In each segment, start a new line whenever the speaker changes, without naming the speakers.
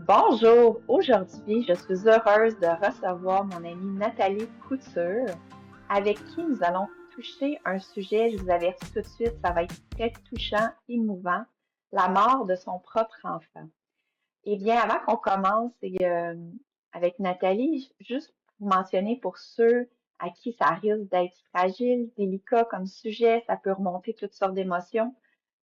Bonjour, aujourd'hui, je suis heureuse de recevoir mon amie Nathalie Couture, avec qui nous allons toucher un sujet, je vous avertis tout de suite, ça va être très touchant, émouvant, la mort de son propre enfant. Eh bien, avant qu'on commence avec Nathalie, juste pour mentionner pour ceux à qui ça risque d'être fragile, délicat comme sujet, ça peut remonter toutes sortes d'émotions.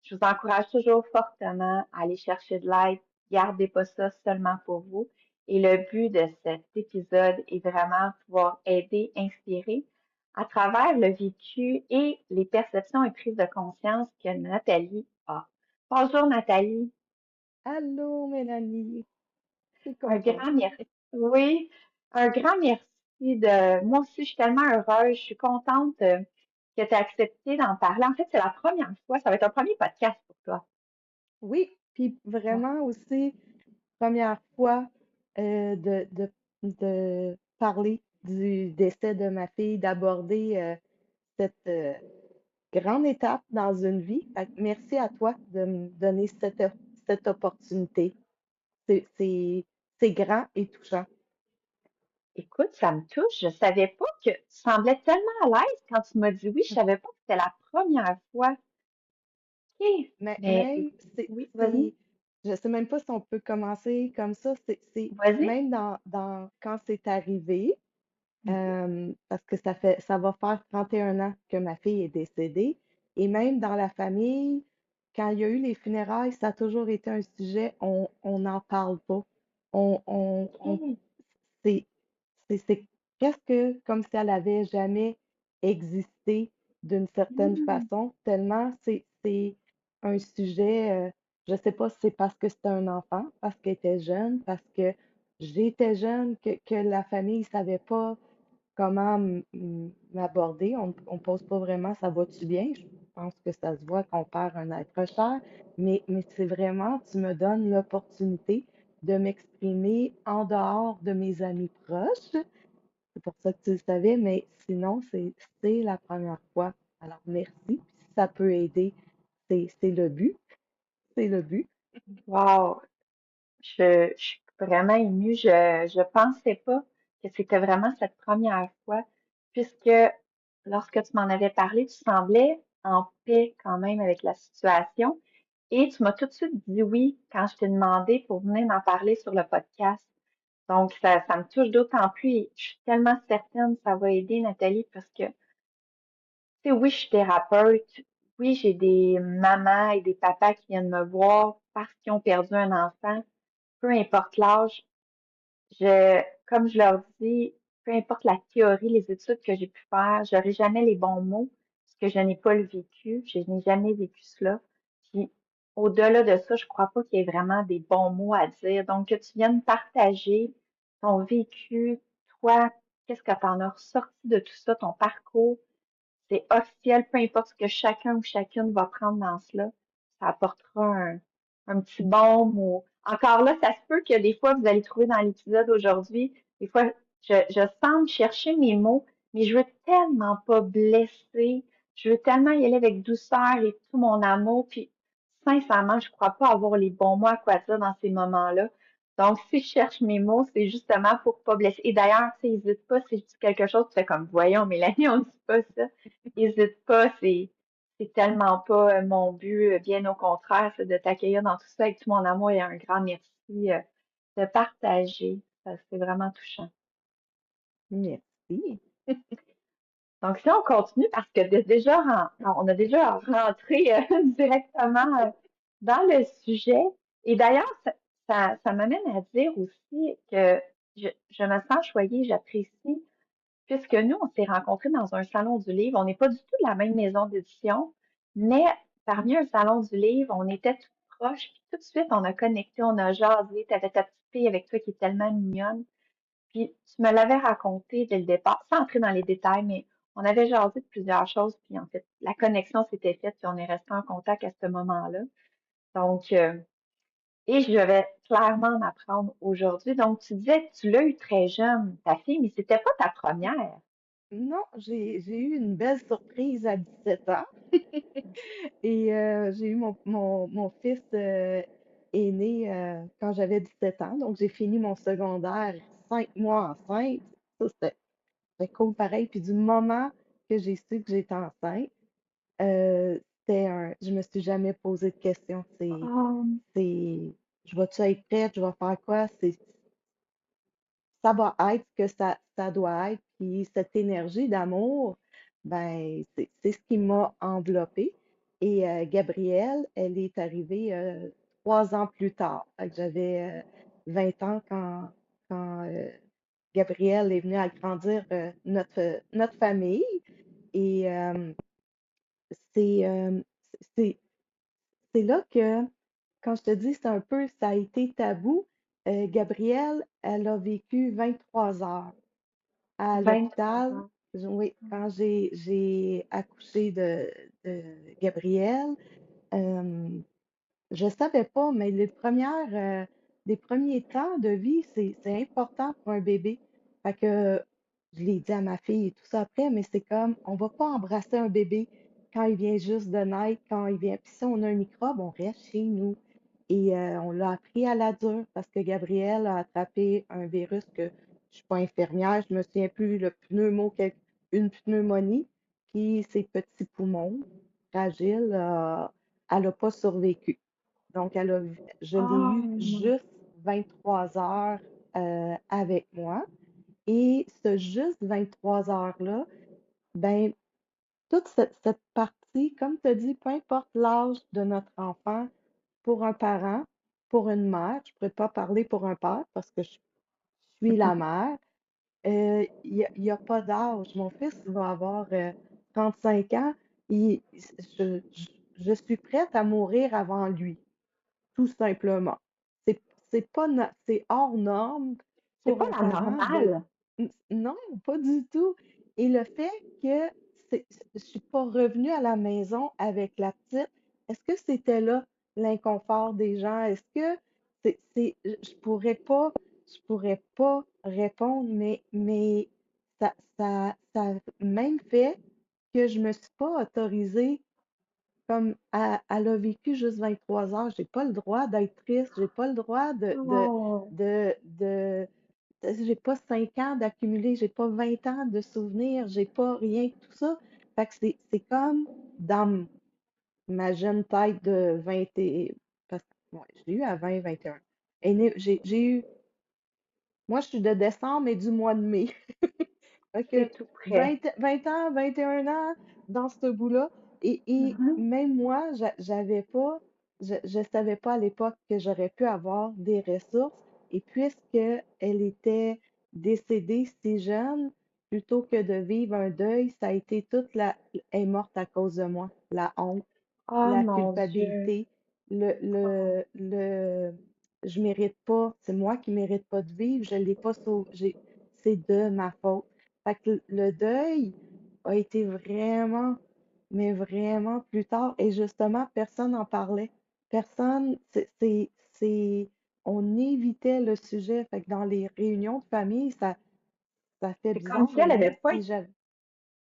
Je vous encourage toujours fortement à aller chercher de l'aide. Gardez pas ça seulement pour vous. Et le but de cet épisode est vraiment pouvoir aider, inspirer à travers le vécu et les perceptions et prises de conscience que Nathalie a. Bonjour Nathalie.
Allô, Mélanie, je suis
Un
contente.
grand merci. Oui, un grand merci de. Moi aussi, je suis tellement heureuse. Je suis contente que tu aies accepté d'en parler. En fait, c'est la première fois. Ça va être un premier podcast pour toi.
Oui, puis
Ouais.
vraiment aussi, première fois de parler du décès de ma fille, d'aborder cette grande étape dans une vie. Fait que merci à toi de me donner cette opportunité. C'est, c'est, c'est grand et touchant.
Écoute, ça me touche. Je savais pas que tu semblais tellement à l'aise quand tu m'as dit oui. Je savais pas que c'était la première fois. OK.
Mais
Mais
même,
oui, vas-y.
je sais même pas si on peut commencer comme ça.
Vas-y.
Même quand c'est arrivé. Parce que ça va faire 31 ans que ma fille est décédée. Et même dans la famille, quand il y a eu les funérailles, ça a toujours été un sujet, on n'en parle pas. On,
OK.
c'est, c'est presque comme si elle avait jamais existé d'une certaine
Hmm.
façon, tellement c'est un sujet, je sais pas si c'est parce que c'était un enfant, parce qu'elle était jeune, parce que j'étais jeune, que la famille savait pas comment m'aborder. On pose pas vraiment ça va-tu bien? Je pense que ça se voit qu'on perd un être cher, mais c'est vraiment, tu me donnes l'opportunité de m'exprimer en dehors de mes amis proches. C'est pour ça que tu le savais, mais sinon, c'est la première fois. Alors, merci. Puis si ça peut aider, c'est le but. C'est le but.
Wow. Je suis vraiment émue. Je pensais pas que c'était vraiment cette première fois, puisque lorsque tu m'en avais parlé, tu semblais en paix quand même avec la situation. Et tu m'as tout de suite dit oui quand je t'ai demandé pour venir m'en parler sur le podcast. Donc, ça me touche d'autant plus et je suis tellement certaine que ça va aider Nathalie parce que, tu sais, oui, je suis thérapeute. Oui, j'ai des mamans et des papas qui viennent me voir parce qu'ils ont perdu un enfant peu importe l'âge, comme je leur dis, peu importe la théorie, les études que j'ai pu faire, j'aurai jamais les bons mots parce que je n'ai pas le vécu, je n'ai jamais vécu cela. Puis, au-delà de ça, je crois pas qu'il y ait vraiment des bons mots à dire. Donc, que tu viennes partager ton vécu, toi, qu'est-ce que tu en as ressorti de tout ça, ton parcours, c'est officiel, peu importe ce que chacun ou chacune va prendre dans cela, ça apportera un petit baume ou encore là, ça se peut que des fois vous allez trouver dans l'épisode aujourd'hui, des fois je semble chercher mes mots, mais je veux tellement pas blesser, je veux tellement y aller avec douceur et tout mon amour, puis sincèrement, je crois pas avoir les bons mots à quoi dire dans ces moments-là. Donc, si je cherche mes mots, c'est justement pour pas blesser. Et d'ailleurs, tu sais, n'hésite pas si je dis quelque chose, tu fais comme, voyons, Mélanie, on dit pas ça. N'hésite pas, c'est tellement pas mon but, bien au contraire, c'est de t'accueillir dans tout ça avec tout mon amour et un grand merci de partager. C'est vraiment touchant.
Merci.
Donc, si on continue, parce que on a déjà rentré directement dans le sujet. Et d'ailleurs, ça m'amène à dire aussi que je me sens choyée, j'apprécie puisque nous, on s'est rencontrés dans un salon du livre. On n'est pas du tout de la même maison d'édition, mais parmi un salon du livre, on était tout proches. Puis tout de suite, on a connecté, on a jasé. Tu avais ta petite fille avec toi qui est tellement mignonne. Puis tu me l'avais raconté dès le départ, sans entrer dans les détails, mais on avait jasé de plusieurs choses. Puis en fait, la connexion s'était faite, puis on est resté en contact à ce moment-là. Donc, et je vais clairement m'apprendre aujourd'hui. Donc, tu disais que tu l'as eu très jeune, ta fille, mais c'était pas ta première.
Non, j'ai eu une belle surprise à 17 ans. Et j'ai eu mon fils est né quand j'avais 17 ans. Donc, j'ai fini mon secondaire 5 mois enceinte. Ça, c'était cool pareil. Puis du moment que j'ai su que j'étais enceinte, je me suis jamais posé de questions.
Oh,
C'est, je vais-tu être prête? Je vais faire quoi? Ça va être ce que ça doit être. Puis cette énergie d'amour, ben, c'est ce qui m'a enveloppée. Et Gabrielle, elle est arrivée 3 ans plus tard. Fait que j'avais 20 ans quand Gabrielle est venue agrandir notre famille. Et c'est c'est c'est là que, quand je te dis, c'est un peu, ça a été tabou. Gabrielle, elle a vécu 23 heures à
23
l'hôpital.
ans.
Oui, quand j'ai accouché de Gabrielle, euh, je savais pas, mais les premiers temps de vie, c'est important pour un bébé. Fait que je l'ai dit à ma fille et tout ça après, mais c'est comme, on va pas embrasser un bébé quand il vient juste de naître, quand il vient. Puis si on a un microbe, on reste chez nous. Et on l'a appris à la dure parce que Gabrielle a attrapé un virus que je suis pas infirmière, je me souviens plus une pneumonie, puis ses petits poumons fragiles, elle a pas survécu. Donc, je l'ai
Oh
eu
non.
juste 23 heures avec moi. Et ce juste 23 heures-là, ben, toute cette partie, comme tu as dit, peu importe l'âge de notre enfant, pour un parent, pour une mère, je ne pourrais pas parler pour un père parce que je suis la mère, il y a pas d'âge. Mon fils va avoir 35 ans. Il- je, je, je suis prête à mourir avant lui tout simplement. C'est, c'est hors norme
C'est
pour
pas
un
la
parent de...
normale.
Non, pas du tout. Et le fait que je suis pas revenue à la maison avec la petite, est-ce que c'était là l'inconfort des gens? Est-ce que je pourrais pas répondre, mais ça a même fait que je me suis pas autorisée comme elle a vécu juste 23 heures, j'ai pas le droit d'être triste, j'ai pas le droit
Oh,
j'ai pas 5 ans d'accumuler, j'ai pas 20 ans de souvenirs, j'ai pas rien de tout ça. Fait que c'est comme dans ma jeune tête de 20 et, parce que ouais, je l'ai eu à 20, 21. J'ai eu, moi je suis de décembre et du mois de mai. Fait que
c'est tout près.
20 ans, 21 ans dans ce bout-là. Et
Mhm.
même moi, j'avais pas, je savais pas à l'époque que j'aurais pu avoir des ressources. Et puisque elle était décédée si jeune, plutôt que de vivre un deuil, ça a été elle est morte à cause de moi. La honte,
Oh
la
mon Dieu.
culpabilité,
Oh.
je mérite pas, c'est moi qui mérite pas de vivre, je l'ai pas c'est de ma faute. Fait que le deuil a été vraiment, mais vraiment plus tard. Et justement, personne n'en parlait. Personne, on évitait le sujet. Fait que dans les réunions de famille, ça fait
C'est comme
bizarre,
si elle
même
avait pas
si
été.
j'avais,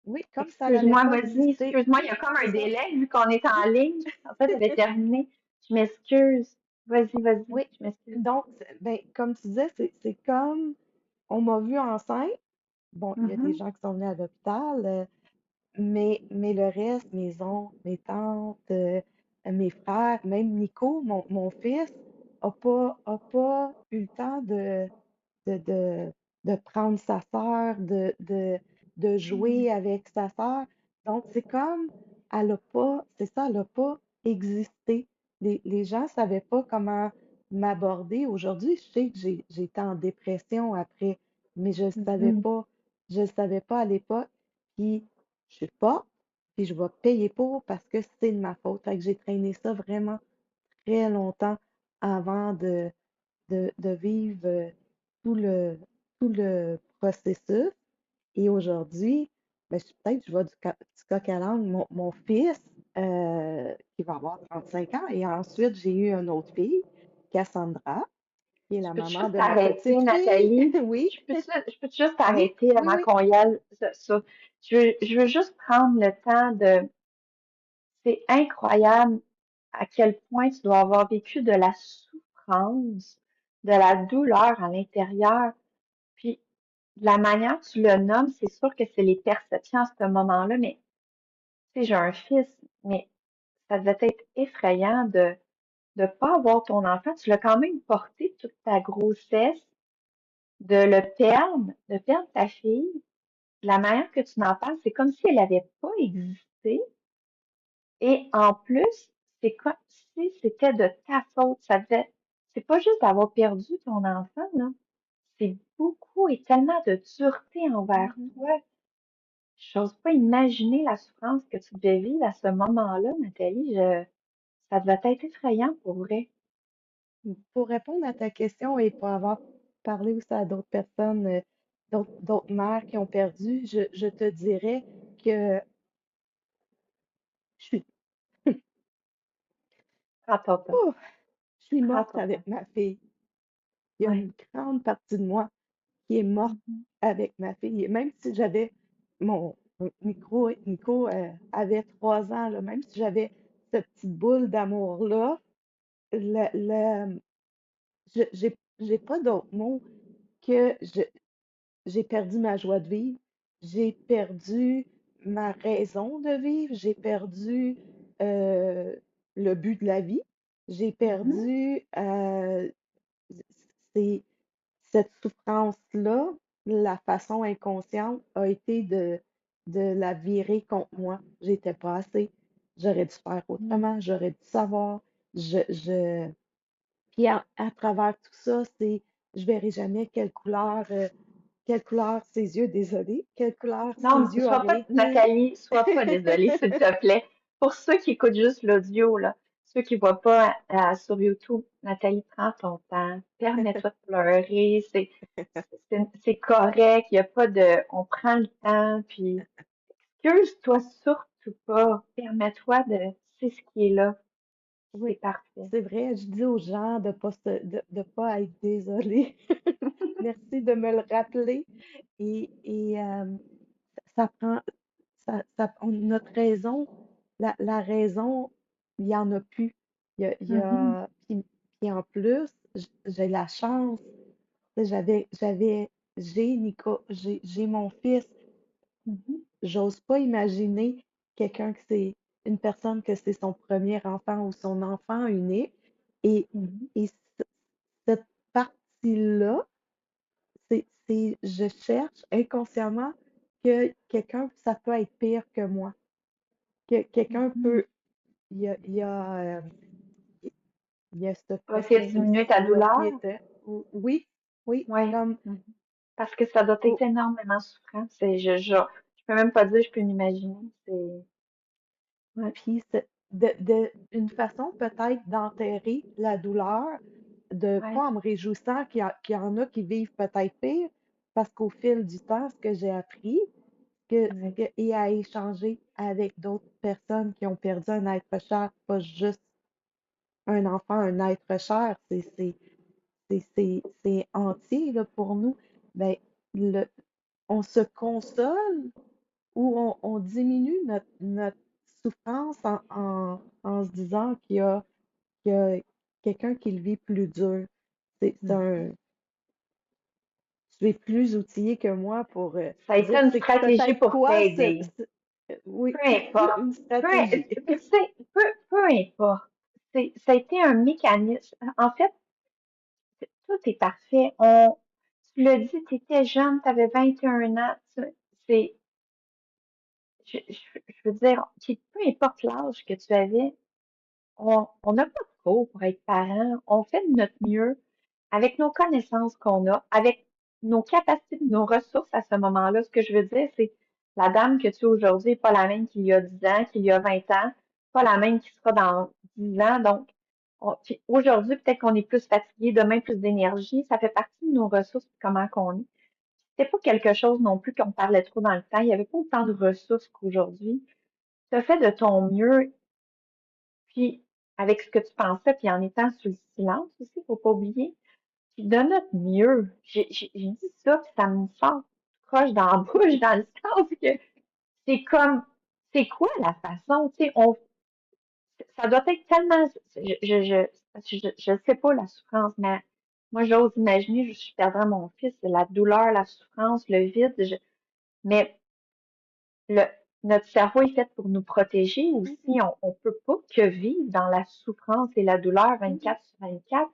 oui, comme ça n'avait
Excuse-moi,
pas
vas-y,
existé.
excuse-moi, il y a comme
C'est
un
ça?
délai vu qu'on est en
Oui,
ligne. En fait, elle avait terminé. Je m'excuse. Vas-y, vas-y,
oui.
je m'excuse.
Donc, ben, comme tu disais, c'est comme on m'a vu enceinte. Bon, il y a des
Mhm.
gens qui sont venus à l'hôpital. Mais le reste, mes oncles, mes tantes, mes frères, même Nico, mon fils, a pas eu le temps de, de, de prendre sa sœur, de jouer avec sa sœur. Donc, c'est comme, elle a pas, c'est ça, elle n'a pas existé. Les gens ne savaient pas comment m'aborder. Aujourd'hui, je sais que j'ai été en dépression après, mais
Mhm.
je ne savais pas à l'époque. Puis, je suis forte, puis je vais payer pour parce que c'est de ma faute. Fait que j'ai traîné ça vraiment très longtemps avant de vivre tout le, tout le processus. Et aujourd'hui, ben, peut-être je vais du coq à l'âne. Mon fils, qui va avoir 35 ans, et ensuite j'ai eu une autre fille, Cassandra, qui est
Je
la
peux
maman
juste
de ma
t'arrêter,
petite fille.
Nathalie?
Oui,
Je peux juste
oui,
t'arrêter
oui,
avant
oui.
qu'on y aille sur ça. Je veux juste prendre le temps de. C'est incroyable à quel point tu dois avoir vécu de la souffrance souffrance, de la douleur à l'intérieur. Puis, de la manière que tu le nommes, c'est sûr que c'est les perceptions à ce moment-là, mais tu sais, j'ai un fils, mais ça devait être effrayant de ne pas avoir ton enfant. Tu l'as quand même porté toute ta grossesse, de perdre ta fille. De la manière que tu n'en parles, c'est comme si elle n'avait pas existé. Et en plus, c'est comme si c'était de ta faute. C'est pas juste d'avoir perdu ton enfant, là. C'est beaucoup et tellement de dureté envers
Mhm.
toi. J'ose pas imaginer la souffrance que tu devais vivre à ce moment-là, Nathalie. Ça devait être effrayant pour vrai.
Pour répondre à ta question et pour avoir parlé aussi à d'autres personnes, d'autres mères qui ont perdu, je te dirais que je suis,
Prends ton temps.
ouf, je suis
Prends
morte
ton temps.
avec ma fille. Il y a
Ouais.
une grande partie de moi qui est morte
Mhm.
avec ma fille. Et même si j'avais mon Nico avait 3 ans, là, même si j'avais cette petite boule d'amour-là, j'ai pas d'autre mot que j'ai perdu ma joie de vivre, j'ai perdu ma raison de vivre, j'ai perdu euh, le but de la vie, j'ai
Mhm.
perdu c'est cette souffrance-là, la façon inconsciente a été de la virer contre moi. J'étais pas assez. J'aurais dû faire
Mhm.
autrement, j'aurais dû savoir. Puis à travers tout ça, je verrai jamais quelle couleur ses yeux, désolée, quelle couleur
Non,
ses yeux
sois
auraient
pas,
été.
Nathalie, sois pas désolée, s'il te plaît. Pour ceux qui écoutent juste l'audio, là, ceux qui voient pas sur YouTube, Nathalie, prends ton temps, permets-toi de pleurer, c'est correct, il y a pas de, on prend le temps, puis excuse-toi surtout pas, permets-toi de, c'est ce qui est là, c'est
Oui,
parfait.
c'est vrai, je dis aux gens de pas être désolés. Merci de me le rappeler. Et ça prend, notre raison, la raison, il y en a plus.
Mhm,
Puis en plus, j'ai la chance, tu sais, j'ai Nico, j'ai mon fils.
mhm,
J'ose pas imaginer quelqu'un que c'est une personne que c'est son premier enfant ou son enfant unique. Et,
mhm,
et cette partie-là, je cherche inconsciemment que quelqu'un, ça peut être pire que moi. Que quelqu'un
mhm.
peut, il y a, il y a ce
Tu vas essayer de diminuer ta
processus-là qui
douleur?
était, oui, oui,
Oui.
comme,
Parce que ça doit être
oh,
énormément souffrant. Je peux même pas dire, je peux m'imaginer. Ouais,
puis une façon peut-être d'enterrer la douleur, de
ouais,
pas en me réjouissant qu'il y en a qui vivent peut-être pire, parce qu'au fil du temps, ce que j'ai appris,
ouais.
et à échanger avec d'autres personnes qui ont perdu un être cher, pas juste un enfant, un être cher, c'est entier là, pour nous, ben, le, on se console ou on diminue notre souffrance en se disant qu'il y a quelqu'un qui le vit plus dur. C'est
Mhm.
tu es plus outillé que moi pour
Ça a été
dire
une
c'est
stratégie
peut-être
pour
quoi
t'aider.
oui,
Peu importe.
une
Peu,
stratégie.
puis tu sais, peu importe. Ça a été un mécanisme. En fait, tout est parfait. Tu l'as dit, tu étais jeune, tu avais 21 ans. C'est, je veux dire, peu importe l'âge que tu avais, on n'a pas de cours pour être parent. On fait de notre mieux avec nos connaissances qu'on a, avec nos capacités, nos ressources à ce moment-là. Ce que je veux dire, c'est la dame que tu es aujourd'hui n'est pas la même qu'il y a 10 ans, qu'il y a 20 ans, pas la même qui sera dans 10 ans. Donc, puis aujourd'hui, peut-être qu'on est plus fatigué, demain plus d'énergie. Ça fait partie de nos ressources, puis comment qu'on est. C'était pas quelque chose non plus qu'on parlait trop dans le temps. Il n'y avait pas autant de ressources qu'aujourd'hui. Tu as fait de ton mieux puis, avec ce que tu pensais, puis en étant sous le silence aussi, faut pas oublier. Puis de notre mieux, j'ai dit ça, puis ça me sort croche dans la bouche, dans le sens que c'est comme, c'est quoi la façon, tu sais, ça doit être tellement, je sais pas la souffrance, mais moi, j'ose imaginer, je perdrais mon fils, la douleur, la souffrance, le vide, mais le, notre cerveau est fait pour nous protéger
Mhm,
aussi. On peut pas que vivre dans la souffrance et la douleur
mhm.
24 sur 24.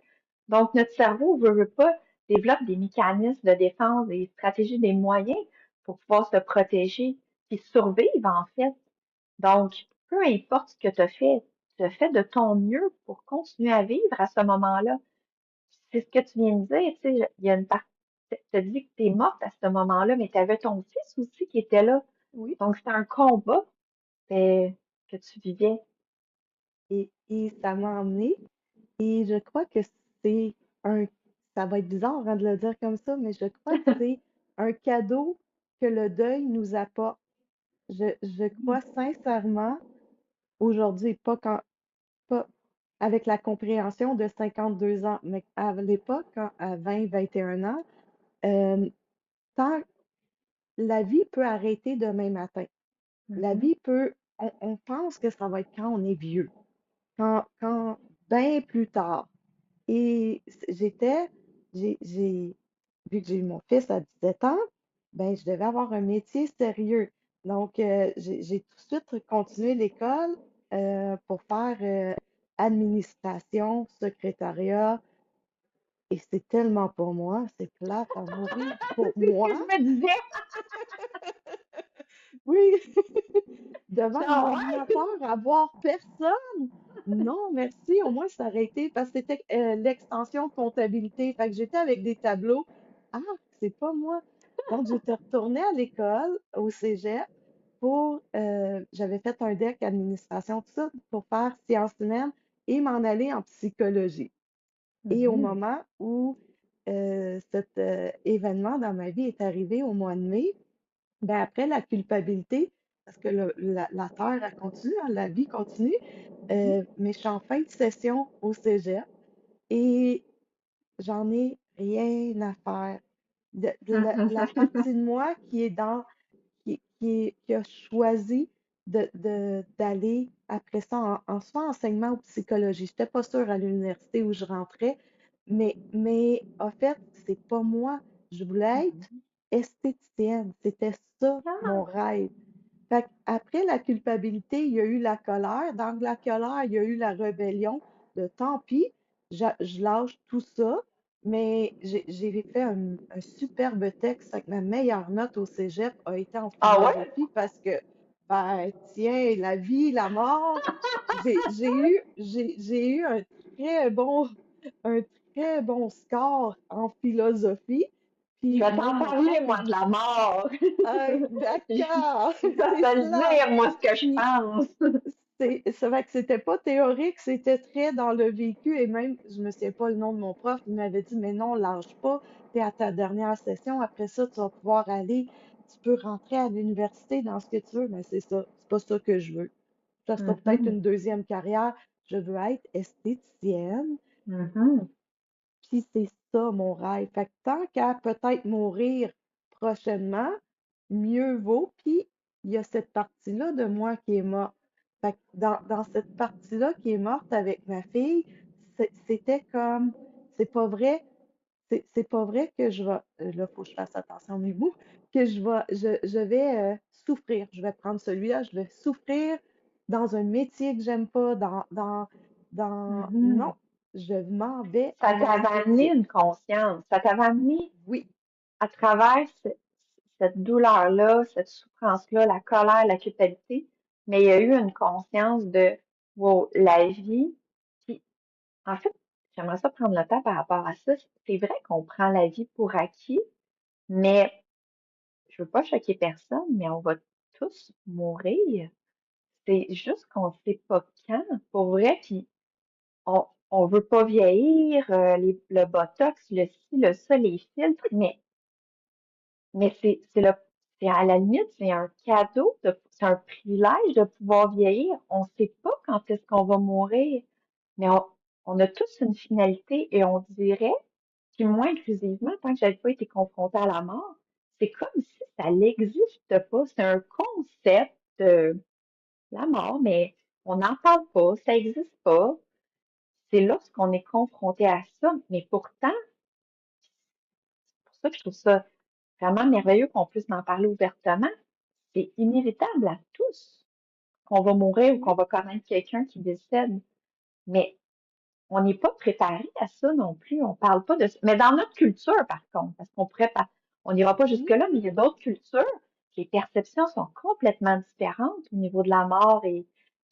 Donc, notre cerveau veut pas, développe des mécanismes de défense, des stratégies, des moyens pour pouvoir se protéger et survivre, en fait. Donc, peu importe ce que tu as fait de ton mieux pour continuer à vivre à ce moment-là. C'est ce que tu viens de dire, tu sais, il y a une partie, tu as dit que tu es morte à ce moment-là, mais tu avais ton fils aussi qui était là.
Oui.
Donc, c'était un combat que tu vivais.
Et ça m'a emmené. Et je crois que c'est un, ça va être bizarre hein, de le dire comme ça, mais je crois que c'est un cadeau que le deuil nous apporte. Je crois sincèrement, aujourd'hui, pas avec la compréhension de 52 ans, mais à l'époque, à 20, 21 ans, euh, tant la vie peut arrêter demain matin. La
Mhm,
vie peut, on pense que ça va être quand on est vieux, quand bien plus tard. Et vu que j'ai eu mon fils à 17 ans, ben, je devais avoir un métier sérieux. Donc, j'ai tout de suite continué l'école pour faire administration, secrétariat. Et c'est tellement pour moi, c'est plate à mourir pour
c'est ce que
moi.
je me disais.
Oui, devant un
Genre, ouais.
ordinateur, à voir personne. Non, merci. Au moins, ça aurait été parce que c'était l'extension comptabilité. Fait que j'étais avec des tableaux. Ah, c'est pas moi. Donc, j'étais retournée à l'école, au cégep, j'avais fait un DEC administration, tout ça, pour faire sciences humaines et m'en aller en psychologie. Et au
Mhm,
moment où cet événement dans ma vie est arrivé au mois de mai, ben après la culpabilité, parce que la terre, elle continue, hein, la vie continue,
mhm,
mais je suis en fin de session au cégep et j'en ai rien à faire. La partie de moi qui est qui a choisi d'aller après ça en soit enseignement ou psychologie. Je n'étais pas sûre à l'université où je rentrais, mais en fait, c'est pas moi. Je voulais être
mhm.
esthéticienne. C'était ça mon
Ah,
rêve. Fait après la culpabilité, il y a eu la colère. Dans la colère, il y a eu la rébellion de tant pis, je lâche tout ça. Mais j'ai fait un superbe texte avec ma meilleure note au cégep a été en
ah ouais?
philosophie parce que, ben, tiens, la vie, la mort, j'ai eu très bon, un très bon score en philosophie.
Je
Puis
vais t'en
même mon
parler,
prof,
moi, de la mort. Je
d'accord,
je vais
c'est
te le
cela.
dire, moi, ce que je
Puis
pense.
c'est vrai que c'était pas théorique, c'était très dans le vécu et même, je me souviens pas le nom de mon prof, il m'avait dit, mais non, lâche pas, t'es à ta dernière session, après ça, tu vas pouvoir aller, tu peux rentrer à l'université dans ce que tu veux, mais c'est ça, c'est pas ça que je veux. Ça sera peut-être
Mhm,
une deuxième carrière, je veux être esthéticienne,
mhm,
puis c'est ça mon rêve. Fait que tant qu'à peut-être mourir prochainement, mieux vaut. Puis il y a cette partie-là de moi qui est morte. Fait que dans cette partie-là qui est morte avec ma fille, c'était comme, c'est pas vrai, c'est pas vrai que je vais, là, faut que je fasse attention à mes mots, que je vais souffrir. Je vais prendre celui-là, je vais souffrir dans un métier que j'aime pas,
mhm.
non, je m'en vais
Ça
en
t'avait amené
esthétique.
une conscience. Ça t'avait amené
Oui.
à travers cette douleur-là, cette souffrance-là, la colère, la culpabilité, mais il y a eu une conscience de wow, la vie. Puis, en fait, j'aimerais ça prendre le temps par rapport à ça. C'est vrai qu'on prend la vie pour acquis, mais je veux pas choquer personne, mais on va tous mourir. C'est juste qu'on sait pas quand, pour vrai, puis on veut pas vieillir, le botox, le ci, le ça, les filtres, mais c'est à la limite, c'est un cadeau, c'est un privilège de pouvoir vieillir. On sait pas quand est-ce qu'on va mourir, mais on a tous une finalité et on dirait, puis moi inclusivement, tant que j'avais pas été confrontée à la mort, c'est comme si ça n'existe pas. C'est un concept, la mort, mais on n'en parle pas, ça n'existe pas. C'est lorsqu'on est confronté à ça, mais pourtant, c'est pour ça que je trouve ça vraiment merveilleux qu'on puisse en parler ouvertement. C'est inévitable à tous qu'on va mourir ou qu'on
Oui,
va connaître quelqu'un qui décède. Mais on n'est pas préparé à ça non plus. On parle pas de ça. Mais dans notre culture, par contre, parce qu'on pourrait pas, on n'ira pas jusque-là, mais il y a d'autres cultures, les perceptions sont complètement différentes au niveau de la mort et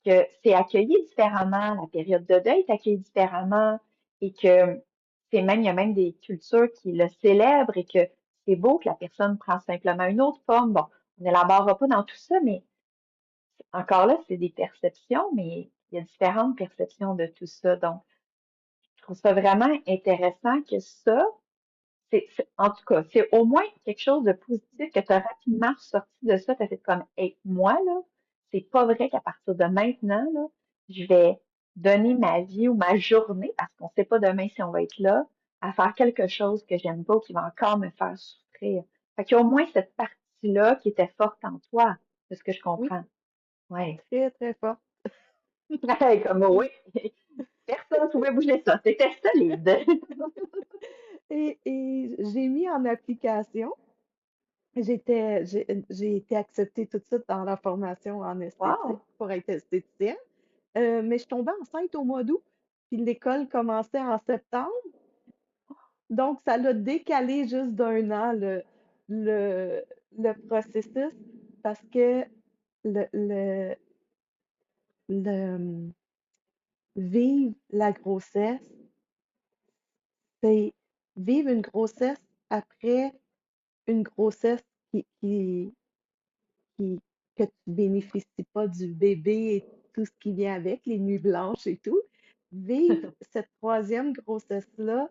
que c'est accueilli différemment, la période de deuil est accueillie différemment et que c'est même, il y a même des cultures qui le célèbrent et que c'est beau que la personne prend simplement une autre forme. Bon, on n'élaborera pas dans tout ça, mais encore là, c'est des perceptions, mais il y a différentes perceptions de tout ça. Donc, je trouve ça vraiment intéressant que ça, en tout cas, c'est au moins quelque chose de positif que tu as rapidement ressorti de ça. Tu as fait comme, hey, moi, là, c'est pas vrai qu'à partir de maintenant, là, je vais donner ma vie ou ma journée, parce qu'on sait pas demain si on va être là, à faire quelque chose que j'aime pas ou qui va encore me faire souffrir. Fait qu'il y a au moins cette partie-là qui était forte en toi, de ce que je
oui,
comprends. Ouais.
très, très fort.
Comme, oui, personne ne pouvait bouger ça. C'était solide.
Et j'ai mis en application, j'ai été acceptée tout de suite dans la formation en esthétique
Wow!
pour être esthéticienne. Mais je tombais enceinte au mois d'août, puis l'école commençait en septembre. Donc, ça l'a décalé juste d'un an le, le processus parce que le, le, le, vivre la grossesse, c'est vivre une grossesse après une grossesse qui, que tu bénéficies pas du bébé et tout ce qui vient avec, les nuits blanches et tout. Vivre cette troisième grossesse-là,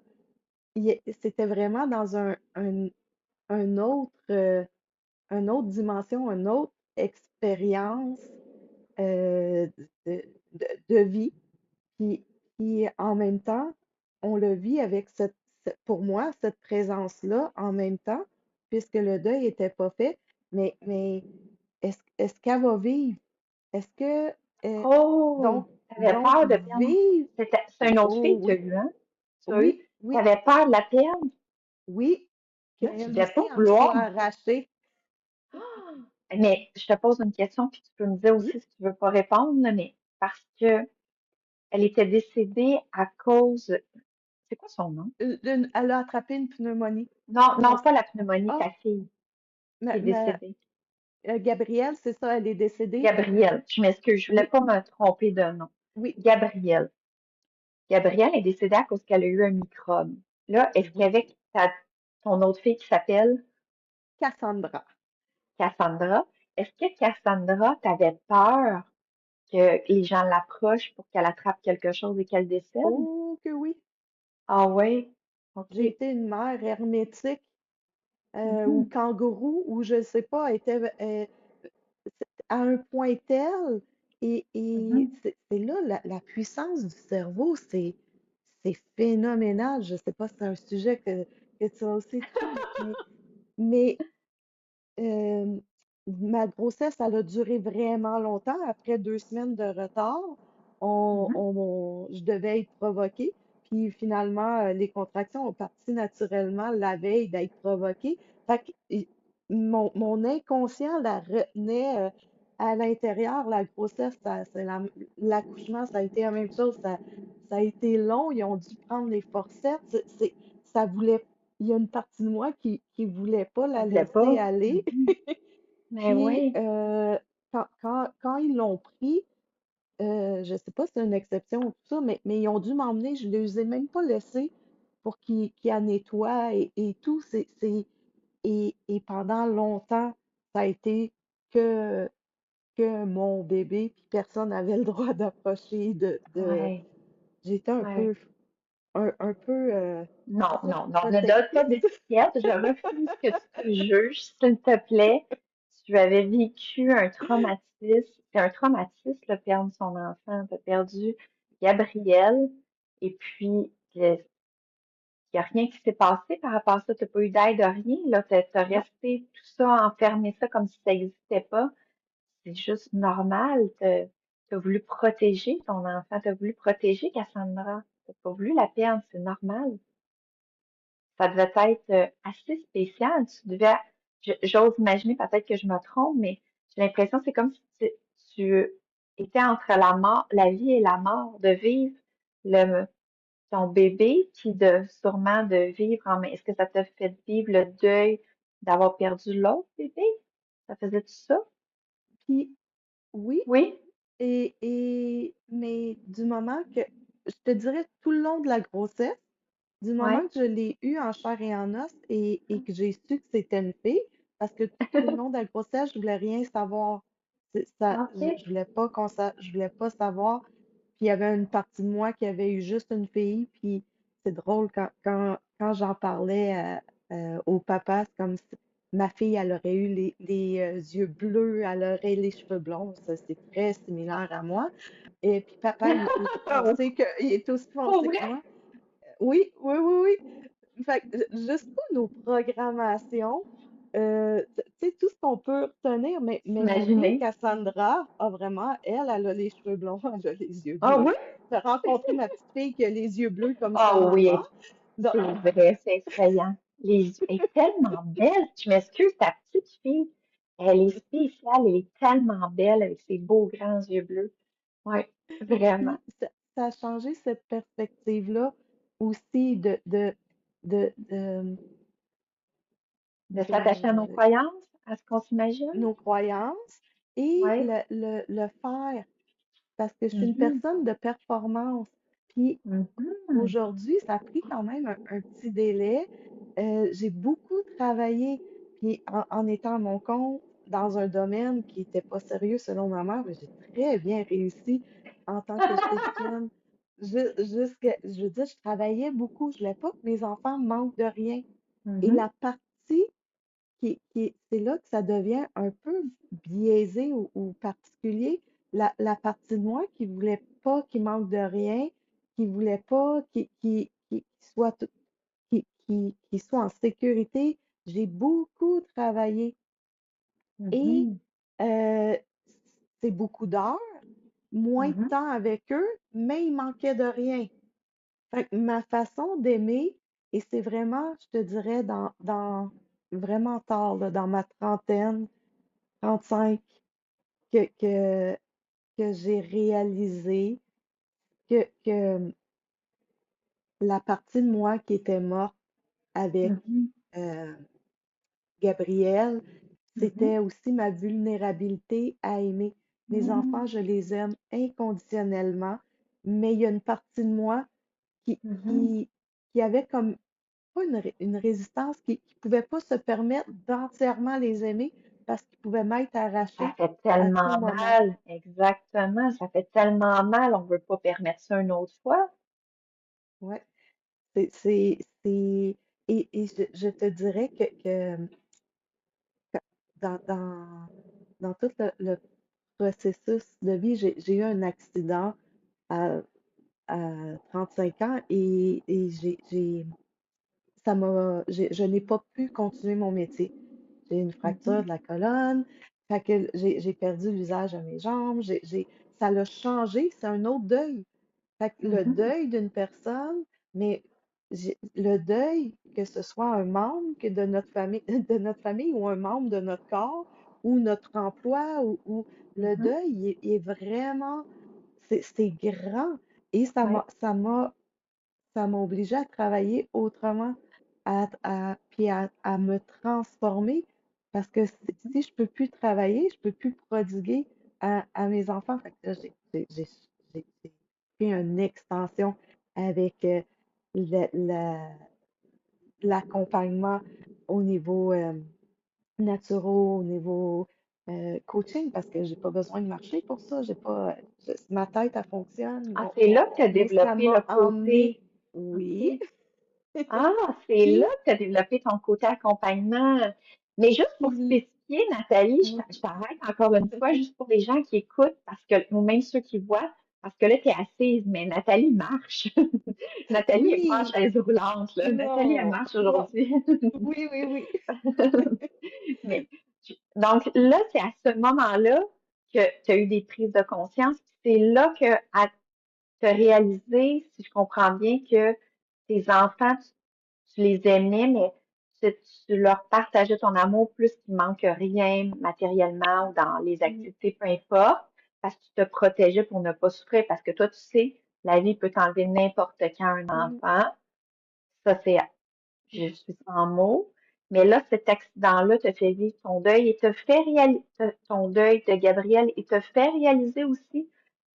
c'était vraiment dans un autre, une autre dimension, une autre expérience euh, de, de vie. Puis, puis en même temps, on le vit avec pour moi, cette présence-là en même temps, puisque le deuil n'était pas fait. Mais est-ce qu'elle va vivre? Est-ce que
Oh!
donc
T'avais
donc
peur de perdre.
vivre?
C'est une autre
Oh
fille que tu as
oui,
eue, hein? Tu as eu.
oui, oui,
T'avais peur de la perdre.
oui,
Là, tu
qu'elle
devais
aussi
pas
en soit
vouloir.
arrachée.
Ah! Mais je te pose une question, puis tu peux me dire
Oui,
aussi si tu veux pas répondre, là, mais parce que elle était décédée à cause. C'est quoi son nom?
elle a attrapé une pneumonie.
Non, non,
Son,
pas la pneumonie,
ah,
ta fille qui
ma,
est
ma-
décédée.
Gabrielle, c'est ça, elle est décédée.
Gabrielle. Je m'excuse, je voulais
Oui,
pas me tromper de nom.
oui,
Gabrielle. Gabrielle est décédée à cause qu'elle a eu un microbe. Là, est-ce
oui.
qu'avec ton autre fille qui s'appelle
Cassandra.
Cassandra, est-ce que Cassandra, t'avais peur que les gens l'approchent pour qu'elle attrape quelque chose et qu'elle décède?
Oh que oui.
Ah ouais?
J'ai
OK.
été une mère hermétique ou
Mhm,
kangourou ou je sais pas, était à un point tel et
mhm.
c'est là la puissance du cerveau, c'est phénoménal. Je sais pas si c'est un sujet que tu as aussi dessus, mais Euh, ma grossesse, elle a duré vraiment longtemps. Après 2 semaines de retard,
Mhm.
je devais être provoquée. Puis finalement, les contractions ont parti naturellement la veille d'être provoquées. Fait que mon inconscient la retenait à l'intérieur. La grossesse, l'accouchement, ça a été la même chose. Ça a été long. Ils ont dû prendre les forceps. Ça voulait, il y a une partie de moi qui voulait pas
Elle
la
voulait
laisser
pas.
aller.
Mhm. Mais
Puis,
oui,
quand ils l'ont pris, je sais pas si c'est une exception ou tout ça, mais ils ont dû m'emmener, je ne les ai même pas laissés pour qu'ils la nettoient et tout. Et pendant longtemps, ça a été que, que mon bébé, puis personne n'avait le droit d'approcher
ouais,
j'étais
ouais.
un peu,
Non,
c'est ça,
non, non, ne donne pas
protectrice.
d'étiquette. Je refuse que tu te juges, s'il te plaît. Tu avais vécu un traumatisme. C'est un traumatisme, de perdre son enfant. Tu as perdu Gabriel. Et puis, il n'y a rien qui s'est passé par rapport à ça. Tu n'as pas eu d'aide, rien. Là, tu as
Non,
resté tout ça, enfermé ça comme si ça n'existait pas. C'est juste normal. t'as voulu protéger ton enfant, t'as voulu protéger Cassandra. T'as pas voulu la perdre, c'est normal. Ça devait être assez spécial. J'ose imaginer, peut-être que je me trompe, mais j'ai l'impression que c'est comme si tu étais entre la mort, la vie et la mort, de vivre le, ton bébé, puis de sûrement de vivre en même. Est-ce que ça t'a fait vivre le deuil d'avoir perdu l'autre bébé? Ça faisait tout ça?
Puis oui,
Oui?
mais du moment que, je te dirais tout le long de la grossesse, du moment
Ouais.
que je l'ai eu en chair et en os et que j'ai su que c'était une fille, parce que tout le long de la grossesse, je voulais rien savoir.
OK.
Je voulais pas je voulais pas savoir. Puis il y avait une partie de moi qui avait eu juste une fille. Puis c'est drôle quand j'en parlais au papa, c'est comme si ma fille, elle aurait eu les yeux bleus, elle aurait les cheveux blonds. Ça, c'est très similaire à moi. Et puis papa, il est aussi il est aussi
Pour
foncé que
vrai?
moi. Oui, oui, oui, oui. Fait que jusqu'à nos programmations, tu sais, tout ce qu'on peut retenir, mais ma fille
Imaginez.
Cassandra a vraiment, elle a les cheveux blonds, elle a les yeux
Ah
bleus.
oui?
J'ai rencontré ma petite fille qui a les yeux bleus comme sa
Ah oui,
maman. Donc,
c'est vrai, c'est effrayant. Elle est tellement belle. Je m'excuse, ta petite fille. Elle est spéciale, elle est tellement belle avec ses beaux grands yeux bleus. Oui, vraiment.
puis ça a changé cette perspective-là aussi
De s'attacher à nos
de
croyances, à ce qu'on s'imagine.
nos croyances et
Oui.
le faire. Parce que je suis une
Mhm,
personne de performance. Puis
mhm,
aujourd'hui, ça a pris quand même un petit délai. J'ai beaucoup travaillé, puis en étant à mon compte dans un domaine qui n'était pas sérieux selon ma mère, mais j'ai très bien réussi en tant qu'esthéticienne. Je veux dire, je travaillais beaucoup. Je voulais pas que mes enfants manquent de rien. Et
mhm,
la partie c'est là que ça devient un peu biaisé ou particulier. La partie de moi qui voulait pas qu'il manque de rien, qui voulait pas qu'il soit, qu'il soit en sécurité, j'ai beaucoup travaillé et
mhm,
euh, c'est beaucoup d'heures, moins de
mhm.
temps avec eux, mais il manquait de rien. Fait que ma façon d'aimer, et c'est vraiment, je te dirais, dans vraiment tard, là, dans ma trentaine, 35, que, que, que j'ai réalisé que la partie de moi qui était morte avec
Mhm,
euh, Gabriel,
mhm,
c'était aussi ma vulnérabilité à aimer. Mes
mhm,
enfants, je les aime inconditionnellement, mais il y a une partie de moi qui,
mhm.
qui, qui avait comme pas une résistance, qui ne pouvait pas se permettre d'entièrement les aimer parce qu'ils pouvaient m'être
Ça
arrachés
fait
à tout
tellement
moment.
mal, exactement. Ça fait tellement mal, on veut pas permettre ça une autre fois.
Ouais. Et je te dirais que dans, dans, dans tout le processus de vie, j'ai eu un accident à, à 35 ans et je n'ai pas pu continuer mon métier. J'ai une fracture
Mhm,
de la colonne, fait que j'ai perdu l'usage de mes jambes, ça l'a changé, c'est un autre deuil. Fait que le
mhm,
deuil d'une personne, mais le deuil, que ce soit un membre que de notre famille, de notre famille ou un membre de notre corps ou notre emploi ou le
mhm.
deuil, il est vraiment, c'est grand et
Ouais.
ça m'a obligée à travailler autrement, puis à me transformer parce que
Mhm,
si je peux plus travailler, je peux plus prodiguer à mes enfants. Fait que là, j'ai pris une extension avec le- la- l'accompagnement au niveau naturo, au niveau coaching, parce que j'ai pas besoin de marcher pour ça. J'ai pas, ma tête, elle fonctionne,
ah, c'est là que tu as
mais ça
développé le
m'a emmené,
côté.
oui,
OK. Ah, c'est là
puis
que tu as développé ton côté accompagnement. Mais juste pour
Puis,
spécifier, Nathalie,
oui,
je t'arrête encore une fois, juste pour les gens qui écoutent, parce que, ou même ceux qui voient, parce que là, tu es assise, mais Nathalie marche. Nathalie est pas en
oui,
chaise roulante, là. Nathalie, elle
non,
marche
non,
aujourd'hui.
oui, oui, oui,
Mais, donc là, c'est à ce moment-là. que tu as eu des prises de conscience. C'est là que tu as réalisé, si je comprends bien, que tes enfants, tu les aimais, mais tu, tu leur partageais ton amour plus qu'il manque rien matériellement ou dans les
Mm,
activités, peu importe, parce que tu te protégeais pour ne pas souffrir, parce que toi, tu sais, la vie peut t'enlever n'importe quand un
mm.
enfant. Ça, c'est, je suis sans mots. Mais là, cet accident-là te fait vivre ton deuil et te fait réaliser ton deuil de Gabriel et te fait réaliser aussi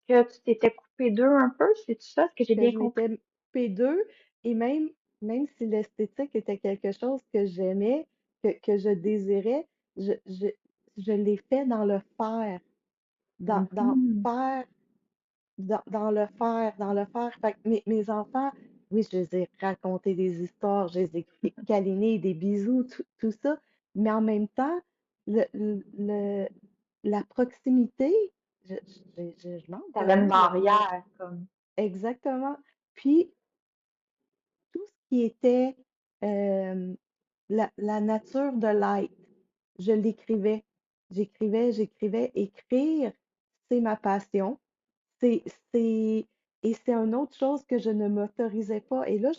que tu t'étais coupé d'eux un peu. C'est tout ça, ce que j'ai
Que
bien
je
compris?
m'étais P2 et même si l'esthétique était quelque chose que j'aimais, que je désirais, je, je, je l'ai fait dans le faire, dans
Mhm.
faire, dans le faire, dans le faire. Fait que mes enfants, oui, je les ai raconté des histoires, je les ai câlinés, des bisous, tout ça, mais en même temps, le, le, le- la proximité, je manque de
T'avais une
mots, là,
barrière, comme.
exactement. Puis, tout ce qui était euh, la nature de l'être, je l'écrivais. J'écrivais. Écrire, c'est ma passion. C'est, c'est, et c'est une autre chose que je ne m'autorisais pas. Et là,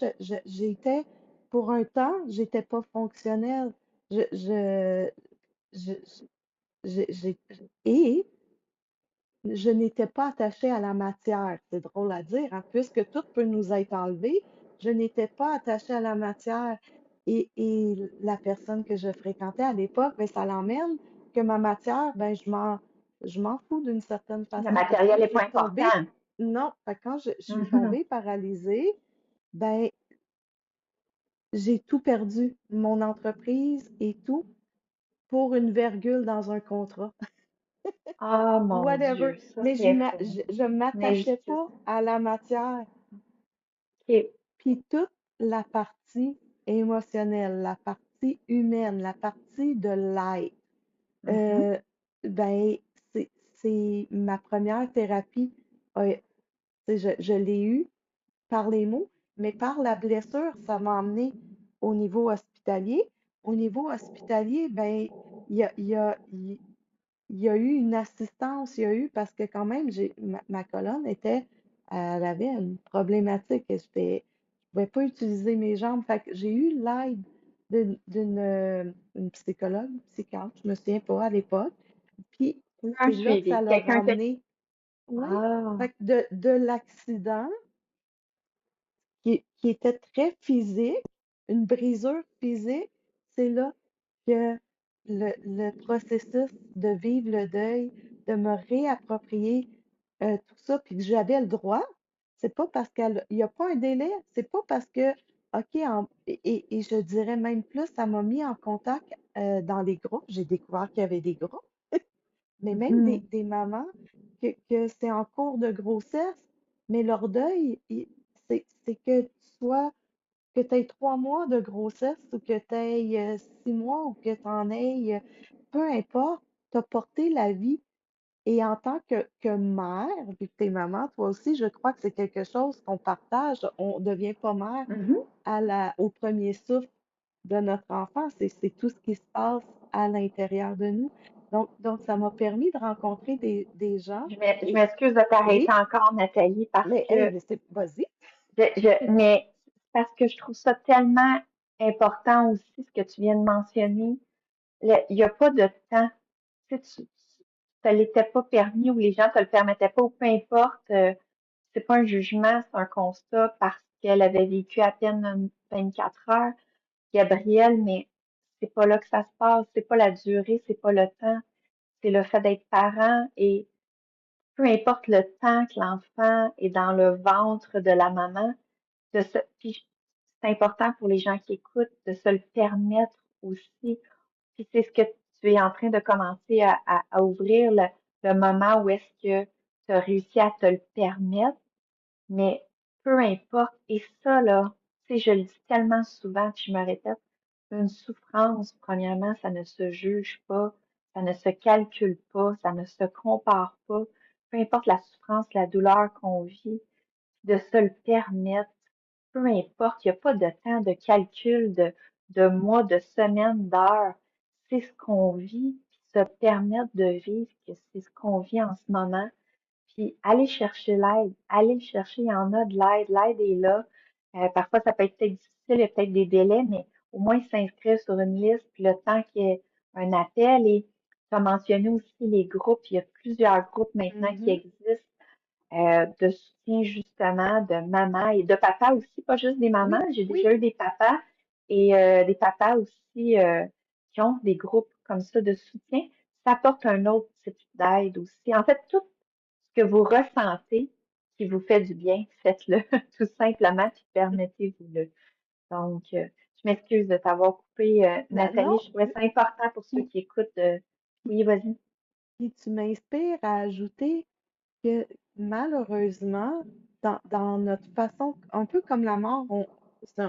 j'étais, pour un temps, j'étais pas fonctionnelle. Je, je, je, j'ai- et je n'étais pas attachée à la matière. C'est drôle à dire, hein, puisque tout peut nous être enlevé, je n'étais pas attachée à la matière. Et la personne que je fréquentais à l'époque, ben, ça l'emmène que ma matière, ben, je m'en fous d'une certaine
Le
façon. Fait que quand
matériel
je
n'est pas
suis tombée,
important.
non, fait que quand je suis
Mhm.
tombée paralysée, ben, j'ai tout perdu, mon entreprise et tout, pour une virgule dans un contrat.
Ah, mon
Whatever.
Dieu, ça
Mais
c'est fou.
je
Une
m'attachais
injustice.
pas à la matière.
OK.
Puis toute la partie émotionnelle, la partie humaine, la partie de l'être,
Mhm.
euh, ben, c'est ma première thérapie. Je l'ai eue par les mots, mais par la blessure, ça m'a emmené au niveau hospitalier. Au niveau hospitalier, ben, il y a, il y a, il y a eu une assistance, il y a eu, parce que quand même, ma colonne était, elle avait une problématique. Je pouvais pas utiliser mes jambes. Fait que j'ai eu l'aide une psychologue, psychiatre, je me souviens pas à l'époque. Puis
Un
c'est là que ça
suivi.
l'a
Quelqu'un que.
ramené. Oui,
Ah.
fait que de l'accident, qui était très physique, une brisure physique, c'est là que le processus de vivre le deuil, de me réapproprier tout ça, puis que j'avais le droit, c'est pas parce qu'il n'y a pas un délai, c'est pas parce que, OK, et je dirais même plus, ça m'a mis en contact dans les groupes, j'ai découvert qu'il y avait des groupes, mais même
Mhm.
des mamans que c'est en cours de grossesse, mais leur deuil, c'est que tu sois, que tu aies 3 mois de grossesse ou que tu aies 6 mois ou que tu en aies, peu importe, tu as porté la vie. Et en tant que mère, vu que tu es maman, toi aussi, je crois que c'est quelque chose qu'on partage. On ne devient pas mère
Mhm.
au premier souffle de notre enfant. C'est tout ce qui se passe à l'intérieur de nous. Donc, ça m'a permis de rencontrer des gens.
Je
Et
m'excuse de t'arrêter
oui,
encore, Nathalie, parce
mais
que
hey, vas-y.
mais parce que je trouve ça tellement important aussi, ce que tu viens de mentionner. Il n'y a pas de temps. Tu sais, ça l'était pas permis ou les gens te le permettaient pas ou peu importe. C'est pas un jugement, c'est un constat parce qu'elle avait vécu à peine 24 heures, Gabrielle, mais c'est pas là que ça se passe. C'est pas la durée, c'est pas le temps. C'est le fait d'être parent et peu importe le temps que l'enfant est dans le ventre de la maman, puis c'est important pour les gens qui écoutent de se le permettre aussi. Puis c'est ce que tu es en train de commencer à ouvrir le moment où est-ce que tu as réussi à te le permettre, mais peu importe. Et ça, là, tu sais, je le dis tellement souvent, puis je me répète, une souffrance, premièrement, ça ne se juge pas, ça ne se calcule pas, ça ne se compare pas. Peu importe la souffrance, la douleur qu'on vit, de se le permettre, peu importe, il n'y a pas de temps de calcul, de mois, de semaines, d'heures. C'est ce qu'on vit. se permettre de vivre que c'est ce qu'on vit en ce moment, puis aller chercher l'aide, aller le chercher, il y en a de l'aide, l'aide est là. Parfois, ça peut être peut-être difficile, il y a peut-être des délais, mais au moins s'inscrire sur une liste, puis le temps qu'il y ait un appel. Et tu as mentionné aussi les groupes, il y a plusieurs groupes maintenant qui
Mhm.
existent de soutien justement de maman et de papa aussi, pas juste des mamans.
Oui,
J'ai
oui.
déjà eu des papas et des papas aussi qui ont des groupes comme ça de soutien. Ça apporte un autre type d'aide aussi. En fait, tout ce que vous ressentez qui vous fait du bien, faites-le tout simplement, puis permettez-vous-le. Donc, je m'excuse de t'avoir coupé,
Ben non,
Nathalie. Je trouvais ça important pour ceux
puis,
qui écoutent. Oui, vas-y.
puis tu m'inspires à ajouter que malheureusement, dans notre façon, un peu comme la mort, on